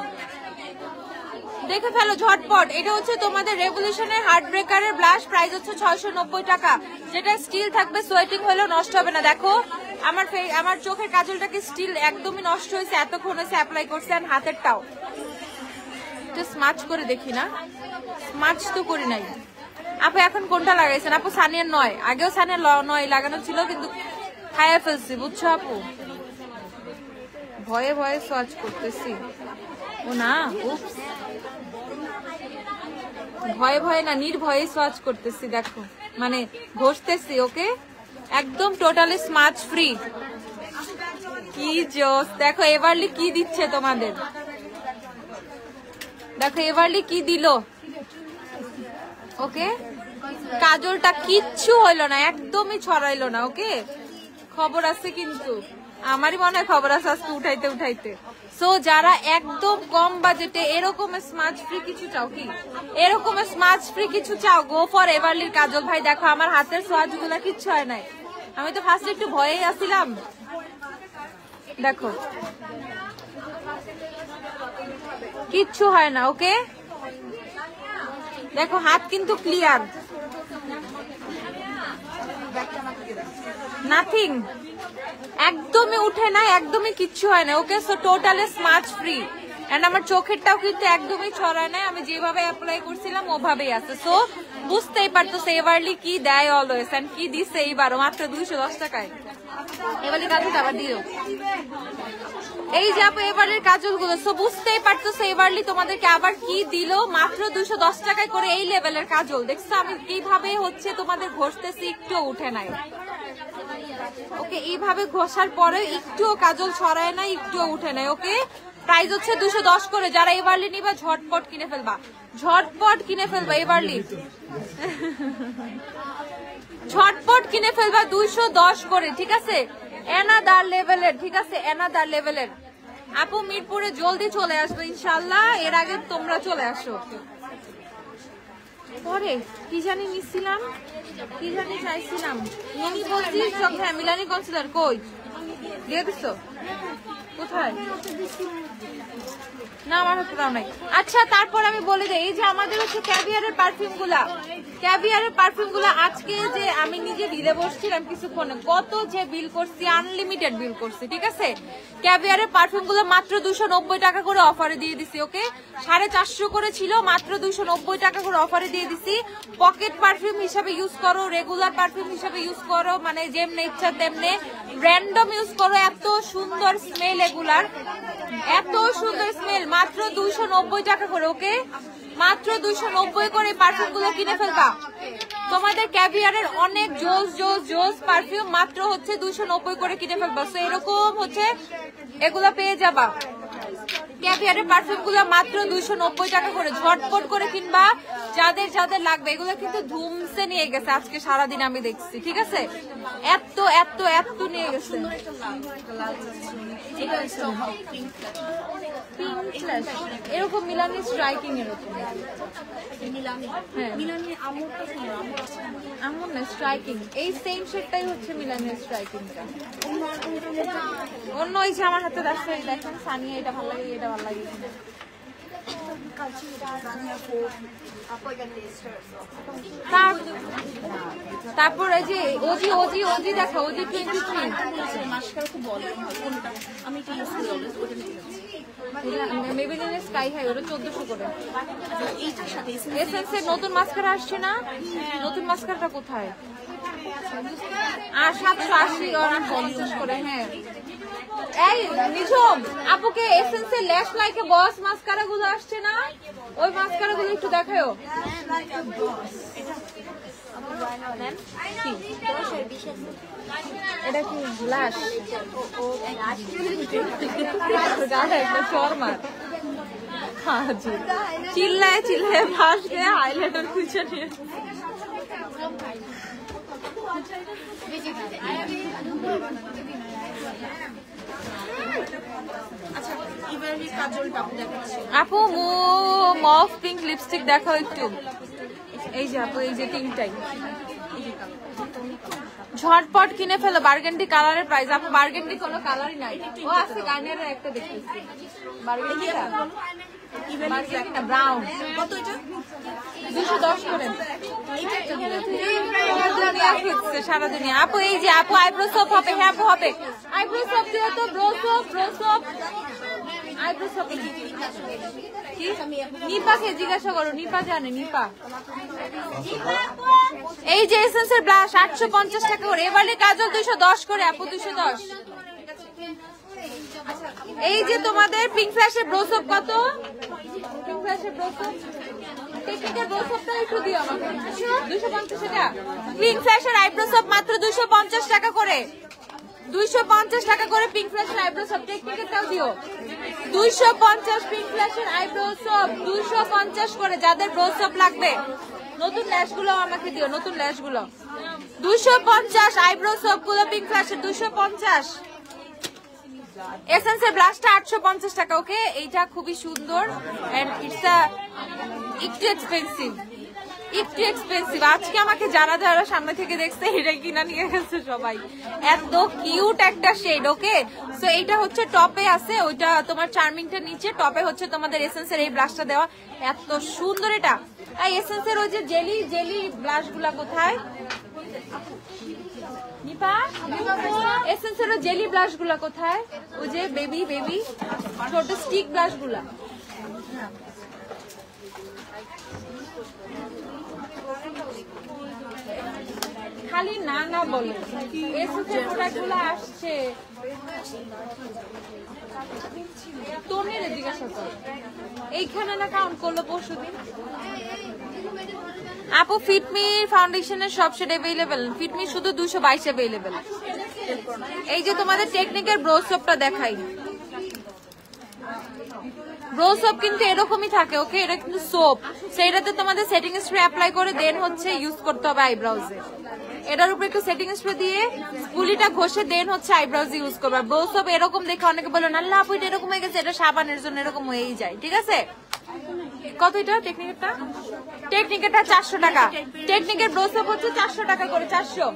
দেখে ফেলো ঝটপট। এটা হচ্ছে তোমাদের রেভলিউশনের হার্ট ব্রেকারের ব্লাশ, প্রাইস হচ্ছে 690 টাকা, যেটা স্টিল থাকবে, সোয়েটিং হলেও নষ্ট হবে না। দেখো আমার চোখের কাজলটাকে স্টিল একদমই নষ্ট হয়েছে, এতক্ষণ হয়েছে অ্যাপ্লাই করছে। আর হাতেরটাও একটু স্মাচ করে দেখি না, স্মাচ তো করি নাই। আপু এখন কোনটা লাগাইছেন? আপু সানিয়ার 9, আগেও সানিয়ার 9 লাগানো ছিল কিন্তু খাইয়া ফেলছি, বুঝছো আপু? ভয়ে ভয়ে সোয়াচ করতেছি। ও না, ভয়ে ভয়ে না, নির্ভয়ে সোয়াচ করতেছি। দেখো মানে ঘষতেছি। ওকে একদম টোটালি স্মাচ ফ্রি। কি জোস! দেখো এভারলি কি দিচ্ছে তোমাদের, দেখো এভারলি কি দিল। ওকে কাজলটা কিচ্ছু হইলো না, একদমই ছড়াইলো না। ওকে খবর আছে, কিন্তু আমারই মনে হয় খবর আছে আজকে উঠাইতে উঠাইতে। সো যারা একদম কম বাজেটে এরকম স্মাচ ফ্রি কিছু চাও, কি এরকম স্মাচ ফ্রি কিছু চাও, গো ফর এভারলির কাজল। ভাই দেখো আমার হাতের সোয়াচ গুলা কিচ্ছু হয় নাই, আমি তো ফার্স্টে একটু ভয়েই আসছিলাম। দেখো কিচ্ছু হয় না। ওকে দেখো হাত কিন্তু ক্লিয়ার, নাথিং, একদমই উঠে না, একদমই কিচ্ছু হয় না। Okay so totally smudge free. And আমার চোখেরটাও কিন্তু একদমই ছড়ায় নাই, আমি যেভাবে অ্যাপ্লাই করছিলাম ওভাবেই আছে। সো বুঝতেই পারতো এভারলি কি দেয় অলওয়েজ, এন্ড কি দিচ্ছে এইবারও মাত্র 210 টাকায়। এবারে কাজল আবার দিও, এই যে আপু এবারের কাজল গুলো। সো বুঝতেই পারতো এবারলি তোমাদেরকে আবার কি দিল, মাত্র 210 টাকায় করে এই লেভেলের কাজল। দেখছো আমি কিভাবে হচ্ছে তোমাদের ঘষতেছি, একটুও উঠে নাই। ওকে এইভাবে ঘষার পরে একটুও কাজল ছড়ায় না, একটুও উঠে নাই। ওকে প্রাইস হচ্ছে 210 করে। যারা এবারলি নিবা ঝটপট কিনে ফেলবা, ঝটপট কিনে ফেলবা এবারলি, ঝটপট কিনে ফেলবা 210 করে। ঠিক আছে এনাদার লেভেলের, ঠিক আছে এনাদার লেভেলের। আপু মিরপুরে জলদি চলে আসবে ইনশাল্লাহ, এর আগে তোমরা চলে আসো। পরে কি জানি নিছিলাম, কি জানি চাইছিলাম, মিনি বলছি সব। হ্যাঁ মিলানি কনসিলার কই দিয়ে দিছো? কোথায়? না আমার হাতে দাও নাই। আচ্ছা তারপর আমি বলে দিই, এই যে আমাদের হচ্ছে ক্যাভিয়ারের পারফিউম গুলা, ক্যাভিয়ারের পারফিউম গুলা আজকে যে আমি নিজে বিলে বসছিলাম কিছুক্ষণে, কত যে বিল করছি, আনলিমিটেড বিল করছি। ঠিক আছে ক্যাভিয়ারের পারফিউম গুলো মাত্র 290 টাকা করে অফারে দিয়ে দিছি। ওকে 450 করে ছিল, মাত্র 290 টাকা করে অফারে দিয়ে দিছি। পকেট পারফিউম হিসাবে ইউজ করো, রেগুলার পারফিউম হিসাবে ইউজ করো, মানে যেমনে ইচ্ছা তেমনে, র্যান্ডম ইউজ করো। এত সুন্দর স্মেল এগুলার, এত সুন্দর স্মেল, মাত্র 290 টাকা করে। ওকে মাত্র 290 করে পারফিউম গুলো কিনে ফেলবা। তোমাদের ক্যাভিয়ারের অনেক জোস জোস জোস পারফিউম মাত্র হচ্ছে 290 করে কিনে ফেলবা। তো এরকম হচ্ছে এগুলা পেয়ে যাবা। ক্যাভিয়ারের পারফিউম গুলো মাত্র 290 টাকা করে, ঝটপট করে কিনবা যাদের যাদের লাগবে। এগুলো কিন্তু ধুমসে নিয়ে গেছে আজকে সারাদিন, আমি দেখছি। ঠিক আছে এত এত এত নিয়ে গেছে। এরকম মিলানি স্ট্রাইকিং, এরকম আমন না স্ট্রাইকিং, এই সেম শেডটাই হচ্ছে মিলানের স্ট্রাইকিংটা। অন্য ওই যে আমার হাতে দেখছে, দেখেন সানিয়া, এটা ভালো লাগে, এটা ভালো লাগে। তারপর এই যে ওজি ওজি ওজি দেখো, ওজি 23 মেবেলিনের স্কাই হাই, ওটা 1400 করে। এসেন্সের নতুন মাস্কারা আসছে না, নতুন মাস্কারাটা কোথায়? আর 780 50 করে। হ্যাঁ এই নিঝুম আপুকে এসেন্সের ল্যাশ লাইকে বস মাস্কারা গুলো আসছে না, ওই মাস্কারা গুলো একটু দেখাও। এটা কি ল্যাশ? একটা শর্মা চিল্লায় চিল্লায় ফাঁস গিয়ে হাইলাইটার খুঁজে নিয়ে আপু মফ পিঙ্ক লিপস্টিক দেখাও একটু। এই যে আপু এই যে তিনটাই ঝটপট কিনে ফেলো। বার্গেন্ডি কালারের প্রাইস আপু, বার্গেন্ডি কোনো কালারই নাই। ও আছে গার্নিয়ারের একটা দেখতেছি বার্গেন্ডিটা, বার্গেন্ডি না ব্রাউন। কত এটা? 210 করে। সারা দুনিয়া আপু। এই যে আপু আইব্রো সোপ হবে। হ্যাঁ আপু হবে আইব্রো সোপ দিয়ে তো ব্রো সোপ আইব্রো সোপ। নিপাকে জিজ্ঞাসা করো, নিপা জানে। নিপা এই যে এসেন্সের ব্লাশ 850 টাকা করে। এবারে কাজল 210 করে আপু, 210। এই যে তোমাদের পিঙ্ক ফ্ল্যাশের ব্রোসপ কত? পিঙ্ক ফ্ল্যাশের ব্রোসপ টেকনিকের ব্রোসপটা একটু দিও আমাকে। 250 টাকা। পিঙ্ক ফ্ল্যাশের আইব্রো সপ মাত্র 250 টাকা করে। 250 টাকা করে পিঙ্ক ফ্ল্যাশের আইব্রো সপ। টেকনিকেরটাও দিও। 250 পিঙ্ক ফ্ল্যাশের আইব্রো সপ 250 করে। যাদের ব্রোসপ লাগবে নতুন ল্যাশ গুলো আমাকে দিও, নতুন ল্যাশ গুলো 250। আইব্রো সপ গুলো পিঙ্ক ফ্ল্যাশের 250। এসেন্সের ব্লাশটা 850 টাকা। ওকে এইটা খুবই সুন্দর এন্ড ইটস একটু এক্সপেন্সিভ, একটু এক্সপেন্সিভ। আজকে আমাকে যারা যারা সামনে থেকে দেখছে এটা কিনা নিয়ে গেছে সবাই। এত কিউট একটা শেড। ওকে সো এইটা হচ্ছে টপে আছে, ওইটা তোমার চার্মিংটা নিচে, টপে হচ্ছে তোমাদের এসেন্সের এই ব্লাশটা দেওয়া। এত সুন্দর এটা। এই এসেন্সের ওই যে জেলি জেলি ব্লাশ গুলা কোথায়? নিপা এসেন্সের জেলি ব্লাশ গুলা কোথায়? ওই যে বেবি বেবি ছোট স্টিক ব্লাশ গুলা। খালি না না বলো, এসেন্সের প্রোডাক্ট গুলো আসছে। তোনের জিজ্ঞাসা কর, এইখানে না কাউন্ট করলো পরশুদিন। আপু ফিটমি ফাউন্ডেশনের সব শেড अवेलेबल। ফিটমি শুধু 222 अवेलेबल। এই যে তোমাদের টেকনিকের ব্রো সোপটা দেখাই। ব্রো সোপ কিন্তু এরকমই থাকে। ওকে এটা কিন্তু সোপ, সেইটাতে তোমাদের সেটিং স্প্রে অ্যাপ্লাই করে দেন হচ্ছে ইউজ করতে হবে আইব্রাউজে। এটার উপরে একটু সেটিং স্প্রে দিয়ে স্পুলিটা ঘষে দেন হচ্ছে আইব্রাউজ ইউজ করবে। ব্রো সোপ এরকম দেখে অনেকে বলেন আল্লাহ আপু এটা এরকম হয়ে গেছে, এটা সাবানের জন্য এরকম হয়েই যায়। ঠিক আছে কত এটা টেকনিকেরটা? টেকনিকেরটা 400 টাকা। টেকনিকের ব্রো সোপ হচ্ছে 400 টাকা করে। 400।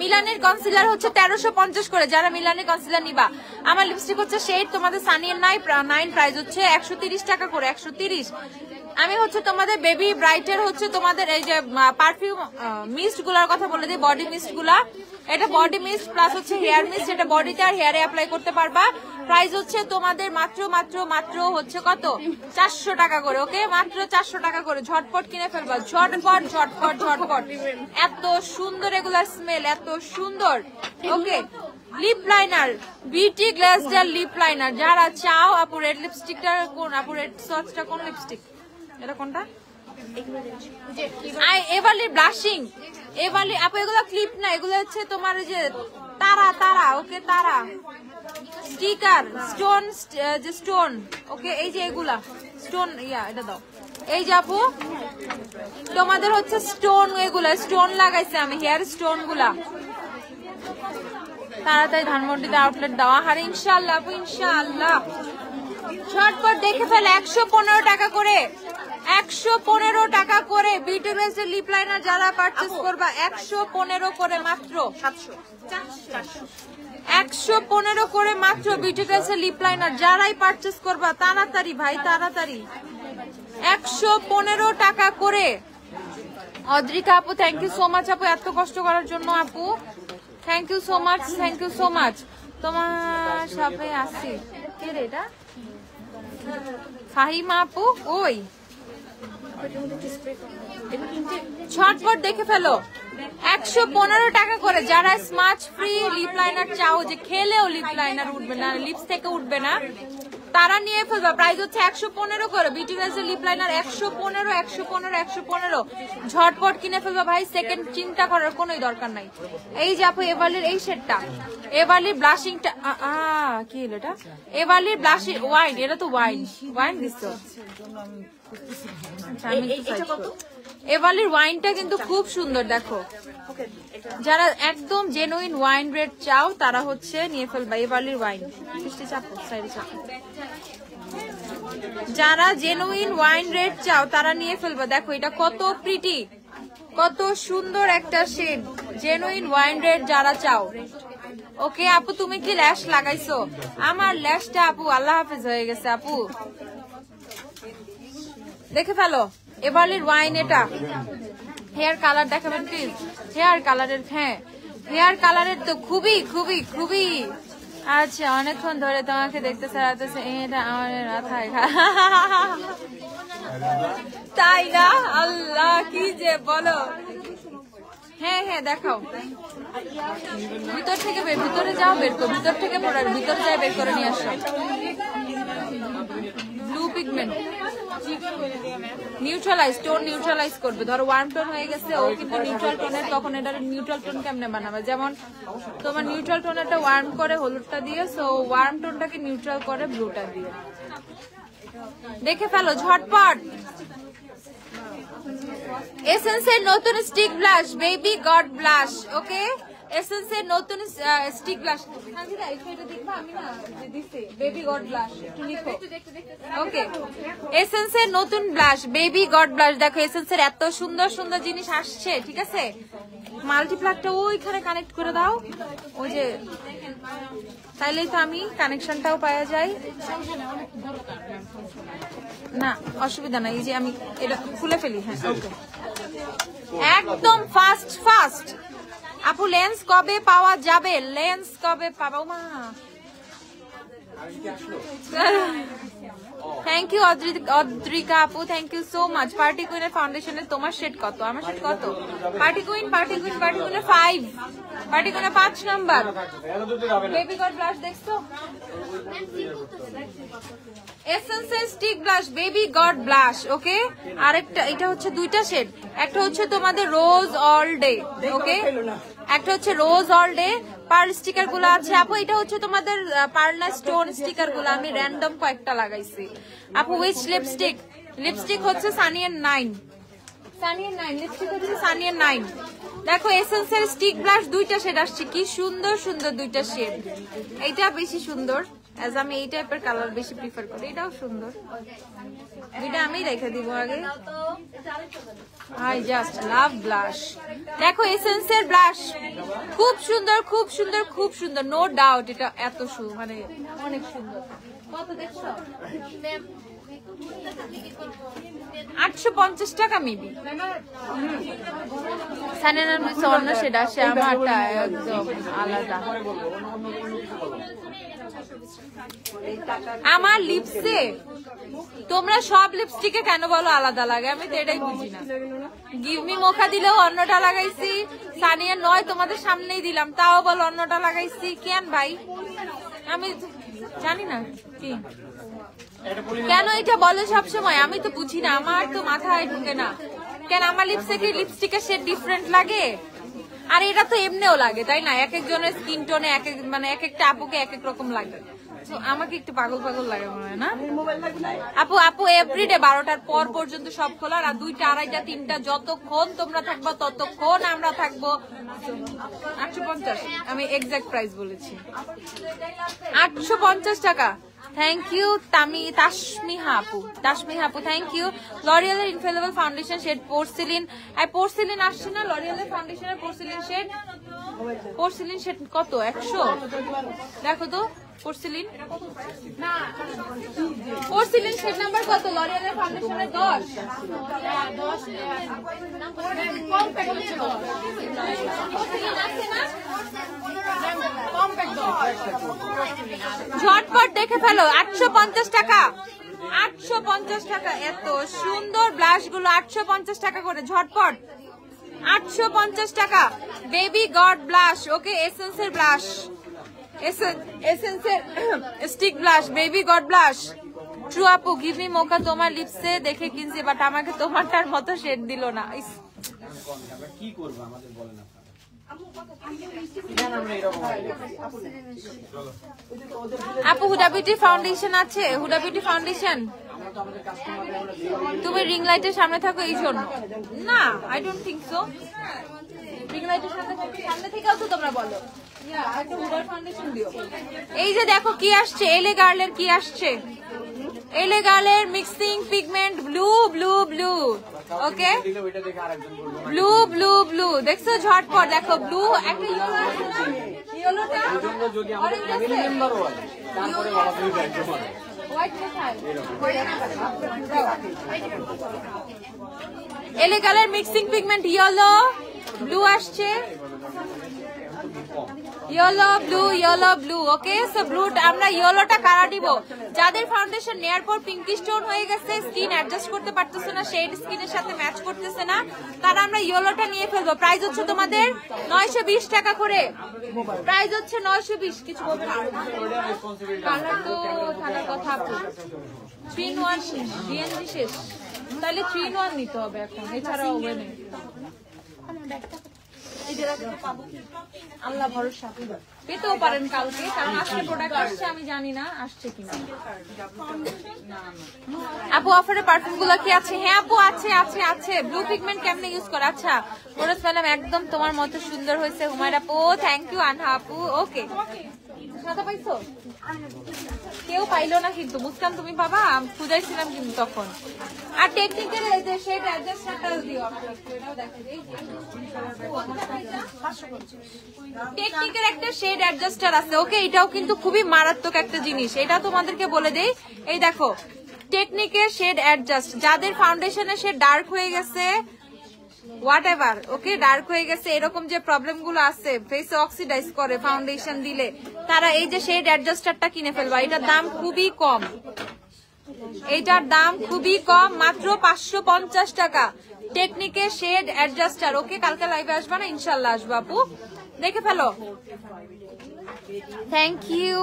মিলানের কনসিলার হচ্ছে 1350 করে। যারা মিলানের কনসিলার নিবা। আমার লিপস্টিক হচ্ছে শেড তোমাদের সানিয়ার 9 প্রাইস হচ্ছে 130 টাকা করে। 130। আমি হচ্ছে তোমাদের বেবি ব্রাইটের হচ্ছে তোমাদের এই যে পারফিউম মিস্ট গুলার কথা বলে দিই, বডি মিস্ট গুলা। এটা বডি মিস্ট প্লাস হচ্ছে হেয়ার মিস্ট, যেটা বডিতে আর হেয়ারে অ্যাপ্লাই করতে পারবা। প্রাইস হচ্ছে তোমাদের মাত্র মাত্র মাত্র হচ্ছে কত? 400 টাকা করে। ওকে মাত্র 400 টাকা করে। ঝটপট কিনে ফেলবা, ঝটপট ঝটপট ঝটপট। এত সুন্দর এগুলার স্মেল, এত সুন্দর। ওকে লিপ লাইনার, বিউটি গ্লাসডার লিপ লাইনার যারা চাও। আপু রেড লিপস্টিকটা কোন? আপু রেড সসটা কোন লিপস্টিক? এটা কোনটা? এভারলি ব্লাশিং। এভারলি আপু এগুলো ক্লিপ না, এগুলো হচ্ছে তোমার যে তারা তারা। ওকে তারা স্টিকার স্টোন, যে স্টোন। ওকে এই যে এগুলা স্টোন। ইয়া এটা দাও। এই যে আপু তোমাদের হচ্ছে স্টোন, এগুলা স্টোন লাগাইছে আমি, হেয়ার স্টোন গুলা। তাড়াতাড়ি ধানমন্ডিতে আউটলেট দেওয়া। আর ইনশাআল্লাহ আপু ইনশাআল্লাহ ঝটপট দেখে ফেলে। 115 টাকা করে। 115 টাকা করে বিউটি গ্লেজের লিপ লাইনার যারা পারচেজ করবা 115 করে মাত্র। 115 করে মাত্র বিউটি গ্লেজের লিপ লাইনার যারাই পারচেজ করবা। তাড়াতাড়ি ভাই তাড়াতাড়ি। 115 টাকা করে। অদ্রিকা আপু থ্যাংক ইউ সো মাচ আপু এত কষ্ট করার জন্য আপু। Thank you so much, thank you so much. তোমার সাথে আসি কে রে এটা? ফাহিমা আপু ওই ঝটপট দেখে ফেলো। 115 টাকা করে। যারা স্মাচ ফ্রি লিপ লাইনার চাও, যে খেলেও লিপ লাইনার উঠবে না, লিপস থেকে উঠবে না, তারা নিয়ে ফেলবা। প্রাইস হচ্ছে 115 করে। বিউটি রাজের লিপ লাইনার 115 ঝটপট কিনে ফেলবা ভাই, সেকেন্ড চিন্তা করার কোনোই দরকার নাই। এই যে আপু এভারলির এই শেডটা, এভারলির ব্লাশিংটা, কি হলো এটা? এভারলির ব্লাশিং ওয়াইন, এটা তো ওয়াইন দিছো। এভারলির ওয়াইনটা কিন্তু খুব সুন্দর, দেখো। যারা একদম জেনুইন ওয়াইন রেড চাও তারা হচ্ছে নিয়ে ফেলবা এভারলির ওয়াইন। যারা জেনুইন ওয়াইন রেড চাও তারা নিয়ে ফেলবা। দেখো এটা কত প্রিটি, কত সুন্দর একটা শেড। জেনুইন ওয়াইন রেড যারা চাও। ওকে আপু, তুমি কি ল্যাশ লাগাইছো? আমার ল্যাশটা আপু আল্লাহ হাফেজ হয়ে গেছে আপু, দেখে ফেলো। এভারলির ওয়াইন এটা। হেয়ার কালার দেখাবেন প্লিজ? হেয়ার কালারের, হ্যাঁ হেয়ার কালারের তো খুবই খুবই খুবই। আচ্ছা, অনেকক্ষণ ধরে তোমাকে দেখতে চাইতেছে, এটা আমার মাথায় তাই না? আল্লাহ কি যে বলো। হ্যাঁ হ্যাঁ দেখাও। ভিতর থেকে ভিতরে যাও, বের করো ভিতর থেকে, ভিতরে যাই বের করে নিয়ে আসো। Blue pigment neutralise, tone neutralise করবে। ধরো ওয়ার্ম টোন হয়ে গেছে, ও কিন্তু নিউট্রাল টোনের, তখন এটা নিউট্রাল টোন কেমনে বানাবে? যেমন তোমার নিউট্রাল টোনটা ওয়ার্ম করে হলুদটা দিয়ে, সো ওয়ার্ম টোনটাকে নিউট্রাল করে ব্লুটা দিয়ে। দেখে ফেলো ঝটপট। এসেন্সের নতুন stick blush, baby god blush. Okay, এসেন্সের নতুন stick blush. Baby god blush একটু লিখো। ওকে, এসেন্সের নতুন ব্লাশ, বেবি গড ব্লাশ। দেখো এসেন্সের এত সুন্দর সুন্দর জিনিস আসছে, ঠিক আছে? মাল্টিপ্লাগটা ওইখানে কানেক্ট করে দাও, ওই যে, তাইলেই তো আমি কানেকশনটাও পাওয়া যায়। না অসুবিধা নাই, এই যে আমি এটা খুলে ফেলি। হ্যাঁ ওকে, একদম ফাস্ট ফাস্ট। আপু লেন্স কবে পাওয়া যাবে? লেন্স কবে পাবো? মা থ্যাংক ইউ অদ্রিকা আপু, thank you so much. Party কুইনের ফাউন্ডেশনের তোমার শেড কত? আমার শেড কত? পার্টি কুইনের 5, পার্টি কুইনের 5 নাম্বার। বেবি গড ব্লাশ দেখছো? এসেন্সের stick blush, baby god blush. Okay, আরেকটা, এটা হচ্ছে দুইটা শেড। একটা হচ্ছে তোমাদের রোজ অল ডে, ওকে, একটা হচ্ছে রোজ অল ডে। পার্ল স্টিকার গুলো আছে আপু, এটা হচ্ছে তোমাদের পার্লা স্টোন স্টিকার গুলো, আমি র্যান্ডম কয়েকটা লাগাইছি আপু। Which lipstick? লিপস্টিক হচ্ছে সানিয়ার 9, লিপস্টিক হচ্ছে সানিয়ার 9। দেখো এসেন্সের স্টিক ব্লাশ দুইটা শেড আসছে, কি সুন্দর সুন্দর দুইটা শেড। এইটা বেশি সুন্দর, এজ আমি এই টাইপের কালার বেশি প্রিফার করি। এটাও সুন্দর, দুইটা আমি রেখে দিব আগে। I just love blush. দেখো এসেন্সের ব্লাশ খুব সুন্দর, খুব সুন্দর, খুব সুন্দর, নো ডাউট। এটা এত মানে অনেক সুন্দর। কত দেখছো? 850 টাকা মেবি। সানিয়ার অন্য সেটা আসে, আমারটা একদম আলাদা। আমার লিপসে তোমরা সব লিপস্টিকে কেন বলো আলাদা লাগে? আমি তো এটাই বুঝি না। গিভ মি মোখা দিলেও অন্যটা লাগাইছি, সানিয়া 9 তোমাদের সামনেই দিলাম, তাও বলো অন্যটা লাগাইছি। কেন ভাই? আমি জানি না কি কেন এটা বলে সবসময়, আমি তো বুঝি না, আমার তো মাথায় ঢুকে না। কেন আমার লিপস্টিকের শেড ডিফারেন্ট লাগে? আর এটা তো এমনিও লাগে, তাই না? এক একজনের স্কিন টোনে এক এক, মানে এক একটা আপুকে এক এক রকম লাগে। আমাকে একটু পাগল পাগল লাগে মনে হয় না আপু? এভরিডে 12টার পর পর্যন্ত সব খোলার, আর 2টা 2:30 3টা যতক্ষণ তোমরা থাকবা ততক্ষণ আমরা থাকবো। 850, আমি এক্সাক্ট প্রাইস বলেছি, 850 টাকা। থ্যাংক ইউ তাসমিহা আপু, থ্যাংক ইউ। লরিয়ালের ইনফেলেবল ফাউন্ডেশন শেড পোর্সিলিন আসছে না? লরিয়ালের ফাউন্ডেশনের পোর্সিলিন শেড কত? 100? দেখো তো পোর্সিলিন শেড নাম্বার কত? লরিয়ালের ফাউন্ডেশনের 10। ঝটপট দেখে ফেলো, 850 টাকা। 850 টাকা। এত সুন্দর ব্লাশ গুলো 850 টাকা করে, ঝটপট 850 টাকা। বেবি গড ব্লাশ, ওকে, এসেন্সের ব্লাশ, এসেন্সের stick blush, baby god blush. True আপু, গিভ মি মোকা, তোমার লিপসে দেখে কিনছি, বাট আমাকে তোমারটার মতো শেড দিল না। কি করবো আমাদের বলেন আপু হুডা বিউটি ফাউন্ডেশন আছে? হুডা বিউটি ফাউন্ডেশন তুমি রিং লাইটের সামনে থাকো এই জন্য না? I don't think so. Ring লাইটের সামনে থেকেও তো তোমরা বলো এই যে দেখো কি আসছে, এলে গার্লের কি আসছে, এলে গার্লের mixing pigment blue blue blue, okay, blue blue blue, দেখছো ঝটপট দেখো ব্লু, একটা ইয়েলোটা এলে গার্লের মিক্সিং পিগমেন্ট ইয়েলো ব্লু আসছে, yellow blue yellow blue, okay. So blue আমরা ইয়েলোটা কারা দিব? যাদের ফাউন্ডেশন নেয়ার পর পিঙ্কি স্টোন হয়ে গেছে, স্কিন অ্যাডজাস্ট করতে পারতেছে না, শেড স্কিনের সাথে ম্যাচ করতেছে না, তারা আমরা ইয়েলোটা নিয়ে ফেলবো। প্রাইস হচ্ছে তোমাদের 920 টাকা করে, প্রাইস হচ্ছে 920। কিছু বলবে কালার তো থাকার কথা, 3-in-1 ডিএনজি শেষ, তাহলে 3-in-1 নিতে হবে এখন, এছাড়া হবে না। আল্লাহ ভরসা, পেতেও পারেন কালকে, কারণ আজকে প্রোডাক্ট আসছে, আমি জানি না আসছে কিনা। আপু অফারে পারফিউম গুলো কি আছে? হ্যাঁ আপু আছে আছে আছে। ব্লু পিগমেন্ট কেমনে ইউজ করে? আচ্ছা ওরস ম্যাডাম একদম তোমার মতো সুন্দর হয়েছে। হুমায়রা আপু থ্যাংক ইউ। আনহা আপু ওকে, সাদা পাইছো? কেউ পাইলো না কিন্তু, মুস্কান তুমি পাবা, খুঁজাইছিলাম কিন্তু তখন। আর টেকনিকের এই যে শেড অ্যাডজাস্টারটা দিও, এটাও দেখো, টেকনিকের একটা শেড অ্যাডজাস্টার আছে, ওকে, এটাও কিন্তু খুবই মারাত্মক একটা জিনিস, এটা তোমাদেরকে বলে দেই। এই দেখো টেকনিকের শেড অ্যাডজাস্ট, যাদের ফাউন্ডেশনের শেড ডার্ক হয়ে গেছে, হোয়াট এভার, ওকে, ডার্ক হয়ে গেছে, এরকম যে প্রবলেম গুলো আছে, ফেসে অক্সিডাইজ করে ফাউন্ডেশন দিলে, তারা এই যে শেড অ্যাডজাস্টারটা কিনে ফেলবা। এটার দাম খুবই কম, এইটার দাম খুবই কম, মাত্র 550 টাকা। টেকনিকের শেড অ্যাডজাস্টার, ওকে। কালকে লাইভে আসবা না? ইনশাল্লাহ আসবো আপু, দেখে ফেলো। থ্যাংক ইউ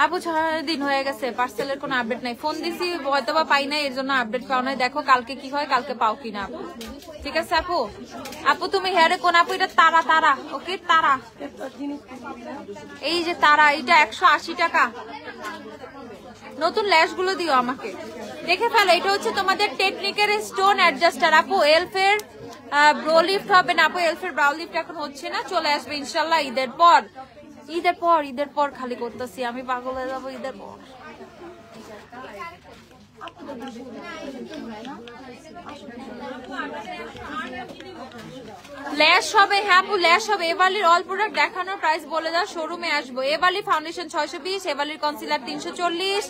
আপু। 6 দিন হয়ে গেছে, পার্সেলের কোনো আপডেট নাই, ফোন দিছি হয়তো বা পাই নাই, এর জন্য আপডেট পাও নাই। দেখো কালকে কি হয়, কালকে পাও কিনা আপু, ঠিক আছে আপু। আপু তুমি হেয়ারে কোন আপু? এটা তারা, তারা, ওকে, তারা, এই যে তারা, এটা 180 টাকা। নতুন ল্যাশ গুলো দিও আমাকে, দেখে ফেলো। এটা হচ্ছে তোমাদের টেকনিকের স্টোন অ্যাডজাস্টার আপু। এলফের ব্রো লিফট হবে না আপু, এলফের ব্রাউ লিফট এখন হচ্ছে না, চলে আসবে ইনশাল্লাহ ঈদের পর। ঈদের পর, ঈদের পর খালি করতেছি আমি, পাগল হয়ে যাবো ঈদের পর। ল্যাশ হবে, হ্যাঁ আপু ল্যাশ হবে। এভারলির অল প্রোডাক্ট দেখানোর প্রাইস বলে দাও, শোরুমে আসবো। এভারলি ফাউন্ডেশন 620, এভারলির কনসিলার 340,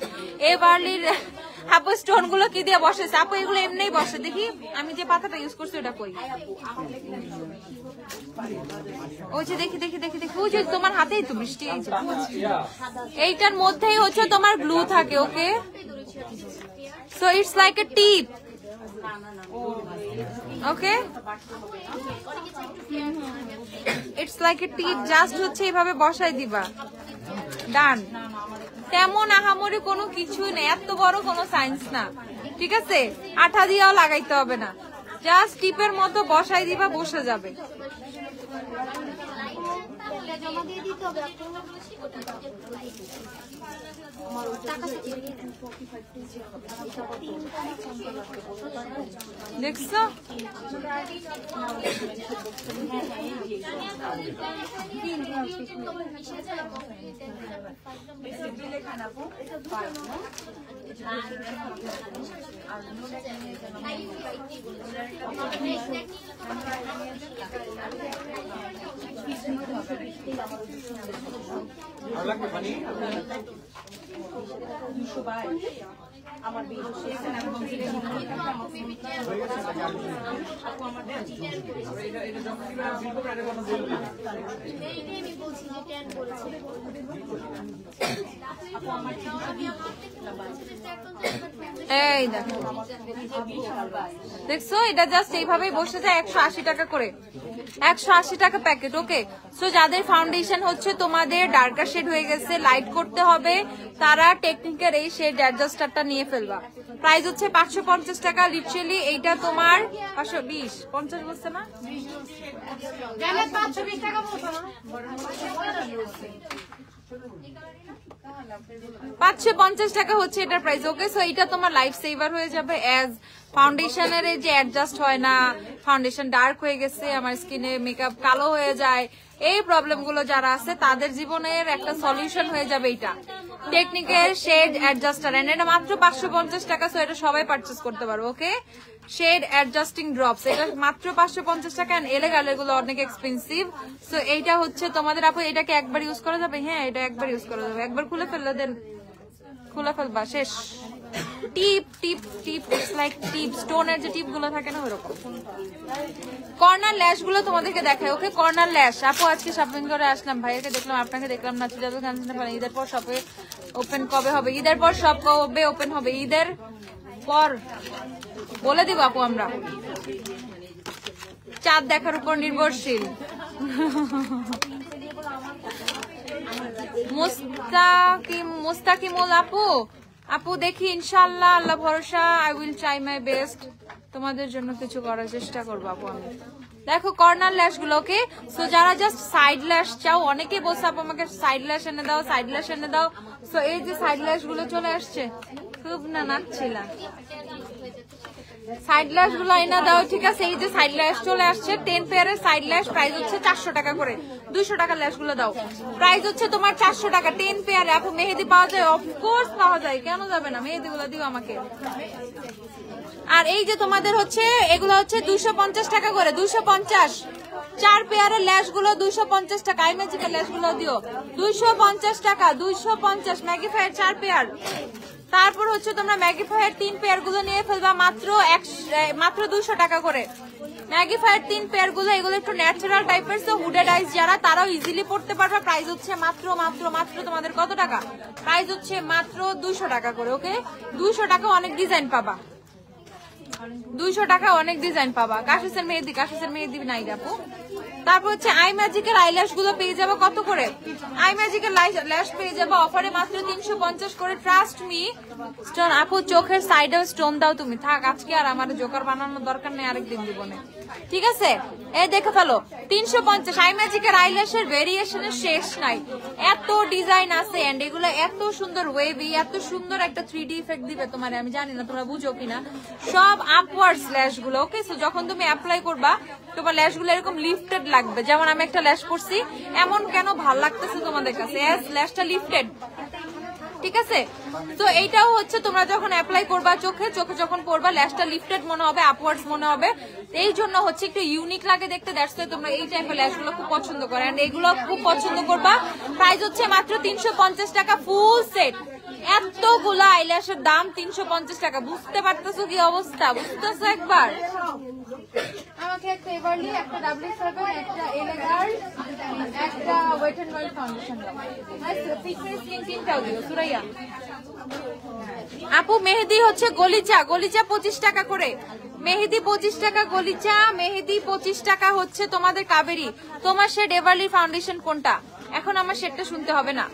এভারলির আপু স্টোন গুলো কি দিয়ে বসেছে আপু? এগুলো এমনিই বসে, দেখি আমি যে পাতাটা ইউজ করছি ওটা কই, ওই যে দেখি দেখি দেখি দেখি, ওই যে তোমার হাতেই তো বৃষ্টি, এই যে এইটার মধ্যেই হচ্ছে তোমার গ্লু থাকে, okay. So it's like a tip, okay, it's like a tip, just হচ্ছে এইভাবে বসাই দিবা, ডান। তেমন আহামরি কোনো কিছুই নেই, এত বড় কোনো সায়েন্স না, ঠিক আছে। আঠা দিয়েও লাগাইতে হবে না, জাস্ট টিপের মতো বসাই দিবা, বসে যাবে। দেখছো এই দেখো দেখছো, এটা জাস্ট এইভাবেই বসে যায় 180 টাকা করে, 180 টাকা প্যাকেট। ওকে, সো যাদের ফাউন্ডেশন হচ্ছে তোমাদের ডার্কার শেড হয়ে গেছে, লাইট করতে হবে, তারা টেকনিকের এই শেড অ্যাডজাস্টারটা নিয়ে ফেলবা। প্রাইস হচ্ছে 550 টাকা। লিটারালি এইটা তোমার 520 50 বলছে না, 550 টাকা হচ্ছে এটার প্রাইস। ওকে, সো এটা তোমার লাইফ সেভার হয়ে যাবে। অ্যাজ ফাউন্ডেশনের যে অ্যাডজাস্ট হয় না, ফাউন্ডেশন ডার্ক হয়ে গেছে, আমার স্কিনে মেকআপ কালো হয়ে যায়, এই প্রবলেম গুলো যারা আছে তাদের জীবনের একটা সলিউশন হয়ে যাবে এটা টেকনিকের শেড অ্যাডজাস্টার। এন্ড এটা মাত্র 550 টাকা। সো এটা সবাই পারচেজ করতে পারবে। ওকে, শেড অ্যাডজাস্টিং ড্রপস, এটা মাত্র 550 টাকা। এন্ড এলেগাল এগুলো অনেক এক্সপেন্সিভ। সো এইটা হচ্ছে তোমাদের আপু, এটাকে একবার ইউজ করা যাবে? হ্যাঁ, এটা একবার ইউজ করা যাবে। একবার খুলে ফেললে দেন খুলে ফেলবা, শেষ। টিপ টিপ টিপ, ইটস লাইক টিপ, স্টোনের যে টিপ গুলো থাকে না ওরকম। কর্নার ল্যাশ গুলো তোমাদেরকে দেখায়। ওকে, কর্নার ল্যাশ আপু আজকে শপিং করে আসলাম, ভাইয়াকে দেখলাম, আপনাকে দেখলাম না। ঈদের পর শপে ওপেন কবে হবে? ঈদের পর শপ কবে ওপেন হবে? ঈদের পর বলে দিব আপু আমরা। চাঁদ দেখার উপর নির্ভরশীল। মুস্তাকিমুল আপু, আপু দেখি ইনশাআল্লাহ, আল্লাহ ভরসা, I will try my best, তোমাদের জন্য কিছু করার চেষ্টা করবো আপু আমি। দেখো কর্নার ল্যাশ গুলোকে, সো যারা জাস্ট সাইড ল্যাশ চাও, অনেকে বলছে আপু আমাকে সাইড ল্যাশ এনে দাও, সাইড ল্যাশ এনে দাও। সো এই যে সাইড ল্যাশ গুলো চলে আসছে, খুব না নাচছিলাম, সাইড ল্যাশ গুলো এনে দাও। ঠিক আছে, এই যে সাইড ল্যাশ চলে আসছে, 10 পেয়ারের সাইড ল্যাশ, প্রাইস হচ্ছে 400 টাকা করে। 200 টাকা ল্যাশ গুলো দাও, প্রাইস হচ্ছে তোমার 400 টাকা 10 পেয়ারে। আপু মেহেদি পাওয়া যায়? অফকোর্স পাওয়া যায়, কেন যাবে না? মেহেদি গুলো দিও আমাকে। আর এই যে তোমাদের হচ্ছে এগুলো হচ্ছে 250 টাকা করে, 250 4 পেয়ারের ল্যাশ গুলো 250 টাকা। আই ম্যাজিকের ল্যাশ গুলো দিও 250 টাকা, 250। ম্যাগিফায়ার 4 পেয়ার, তারপর হচ্ছে তোমরা ম্যাগিফায়ার 3 পেয়ার গুলো নিয়ে ফেলবা মাত্র 200 টাকা করে। ম্যাগিফায়ার 3 পেয়ার গুলো, এগুলো একটু ন্যাচারাল টাইপের, সো হুডেড আইস যারা তারাও ইজিলি পড়তে পারবে। প্রাইস হচ্ছে মাত্র তোমাদের কত টাকা? প্রাইস হচ্ছে মাত্র 200 টাকা করে। ওকে, 200 টাকা অনেক ডিজাইন পাবা, 200 টাকা অনেক ডিজাইন পাবা। কাশিসের মেহেদি নাই আপু। তারপর হচ্ছে আই ম্যাজিকের আইল্যাশ গুলো পেয়ে যাবো কত করে? আই ম্যাজিকের ল্যাশ পেয়ে যাবো অফারে মাত্র 350 করে। Trust me. স্টোন আপু চোখের সাইডে স্টোন দাও তুমি, থাক আজকে আর আমার জোকার বানানোর দরকার নেই, আরেকদিন দিব না, ঠিক আছে? এই দেখে ফেলো 350। আই ম্যাজিকের আইল্যাশের ভেরিয়েশনের শেষ নাই, এত ডিজাইন আছে এন্ড এগুলো এত সুন্দর ওয়েভি, এত সুন্দর একটা 3D ইফেক্ট দিবে তোমার। আমি জানি না তোমরা বুঝো কিনা, সব আপওয়ার্ডস ল্যাশ গুলো। ওকে, সো যখন তুমি অ্যাপ্লাই করবা তোমার ল্যাশ গুলো এরকম লিফটেড লাগবে। যেমন আমি একটা ল্যাশ করছি, এমন কেন ভাল লাগতেছে তোমাদের কাছে? ল্যাশটা লিফটেড, ঠিক আছে? তো এইটাও হচ্ছে তোমরা যখন অ্যাপ্লাই করবা চোখে যখন পড়বা, ল্যাশটা লিফটেড মনে হবে, আপওয়ার্ডস মনে হবে। এই জন্য হচ্ছে একটু ইউনিক লাগে দেখতে, দ্যাটস ওয়াই তোমরা এই টাইপের ল্যাশ গুলো খুব পছন্দ করো, এন্ড এগুলো খুব পছন্দ করবা। প্রাইস হচ্ছে মাত্র 350 টাকা ফুল সেট। এতগুলা আইল্যাশের দাম 350 টাকা, বুঝতে পারতেছো কি অবস্থা? বুঝতেছো একবার? আমাকে একটা এভারলি, একটা W7, একটা এলেগার, একটা ওয়েট এন্ড ওয়েল ফাউন্ডেশন দাও। পিকচার স্কিন টিনটাও দিও সুরাইয়া। আপু মেহেদি হচ্ছে গলিচা 25 টাকা করে, মেহেদি 25 টাকা গলিচা, মেহেদি 25 টাকা হচ্ছে তোমাদের কাবেরি। তোমার শেড এভারলি ফাউন্ডেশন কোনটা? এখন আমার শেডটা শুনতে হবে না,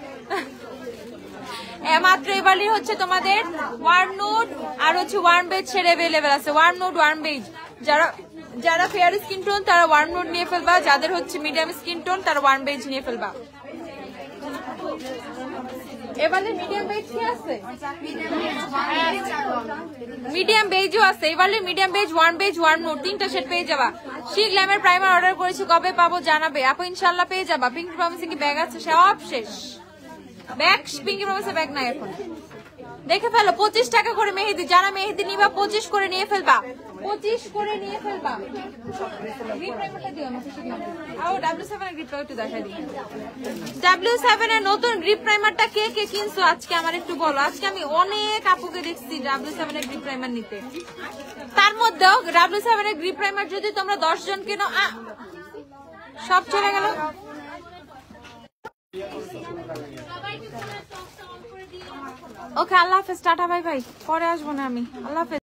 মাত্র এভারলি হচ্ছে তোমাদের ওয়ার্ম নুড আর হচ্ছে ওয়ার্ম বেজ শেড अवेलेबल আছে। ওয়ার্ম নুড, ওয়ার্ম বেজ, যারা ফেয়ার স্কিন টোন তারা ওয়ার্ম নুড নিয়ে ফেলবা, যাদের হচ্ছে মিডিয়াম স্কিন টোন তারা ওয়ার্ম বেজ নিয়ে ফেলবা। এবারে মিডিয়াম বেজ কি আছে? মিডিয়াম বেজও আছে। এবারে medium beige, warm beige, warm nude তিনটা শেড পেয়ে যাবা। শি গ্ল্যামের প্রাইমার অর্ডার করেছি, কবে পাবো জানাবে আপু। ইনশাআল্লাহ পেয়ে যাবা। পিঙ্কি প্রমিসিং কি ব্যাগ আছে? সব শেষ ব্যাগ, পিঙ্কি প্রমিসের ব্যাগ নাই এখন। দেখে ফেলো 25 টাকা করে মেহেদি, যারা মেহেদি নিবা 25 করে নিয়ে ফেলবা, 25 করে নিয়ে ফেলবা। গ্রিপ প্রাইমারটা দিও আমাকে শুধু। আও W7 এর গ্রিপ প্রাইমারটা দেখাই দিই। W7 এর নতুন গ্রিপ প্রাইমারটা কে কে কিনছো আজকে আমার একটু বলো। আজকে আমি অনেক আপুকে দেখছি W7 এর গ্রিপ প্রাইমার নিতে। তার মধ্যেও W7 এর গ্রিপ প্রাইমার যদি তোমরা 10 জন কিনো, সব চলে গেল। ওকে, আল্লাহ হাফেজ, টাটা বাই বাই, পরে আসবো না আমি, আল্লাহ হাফেজ।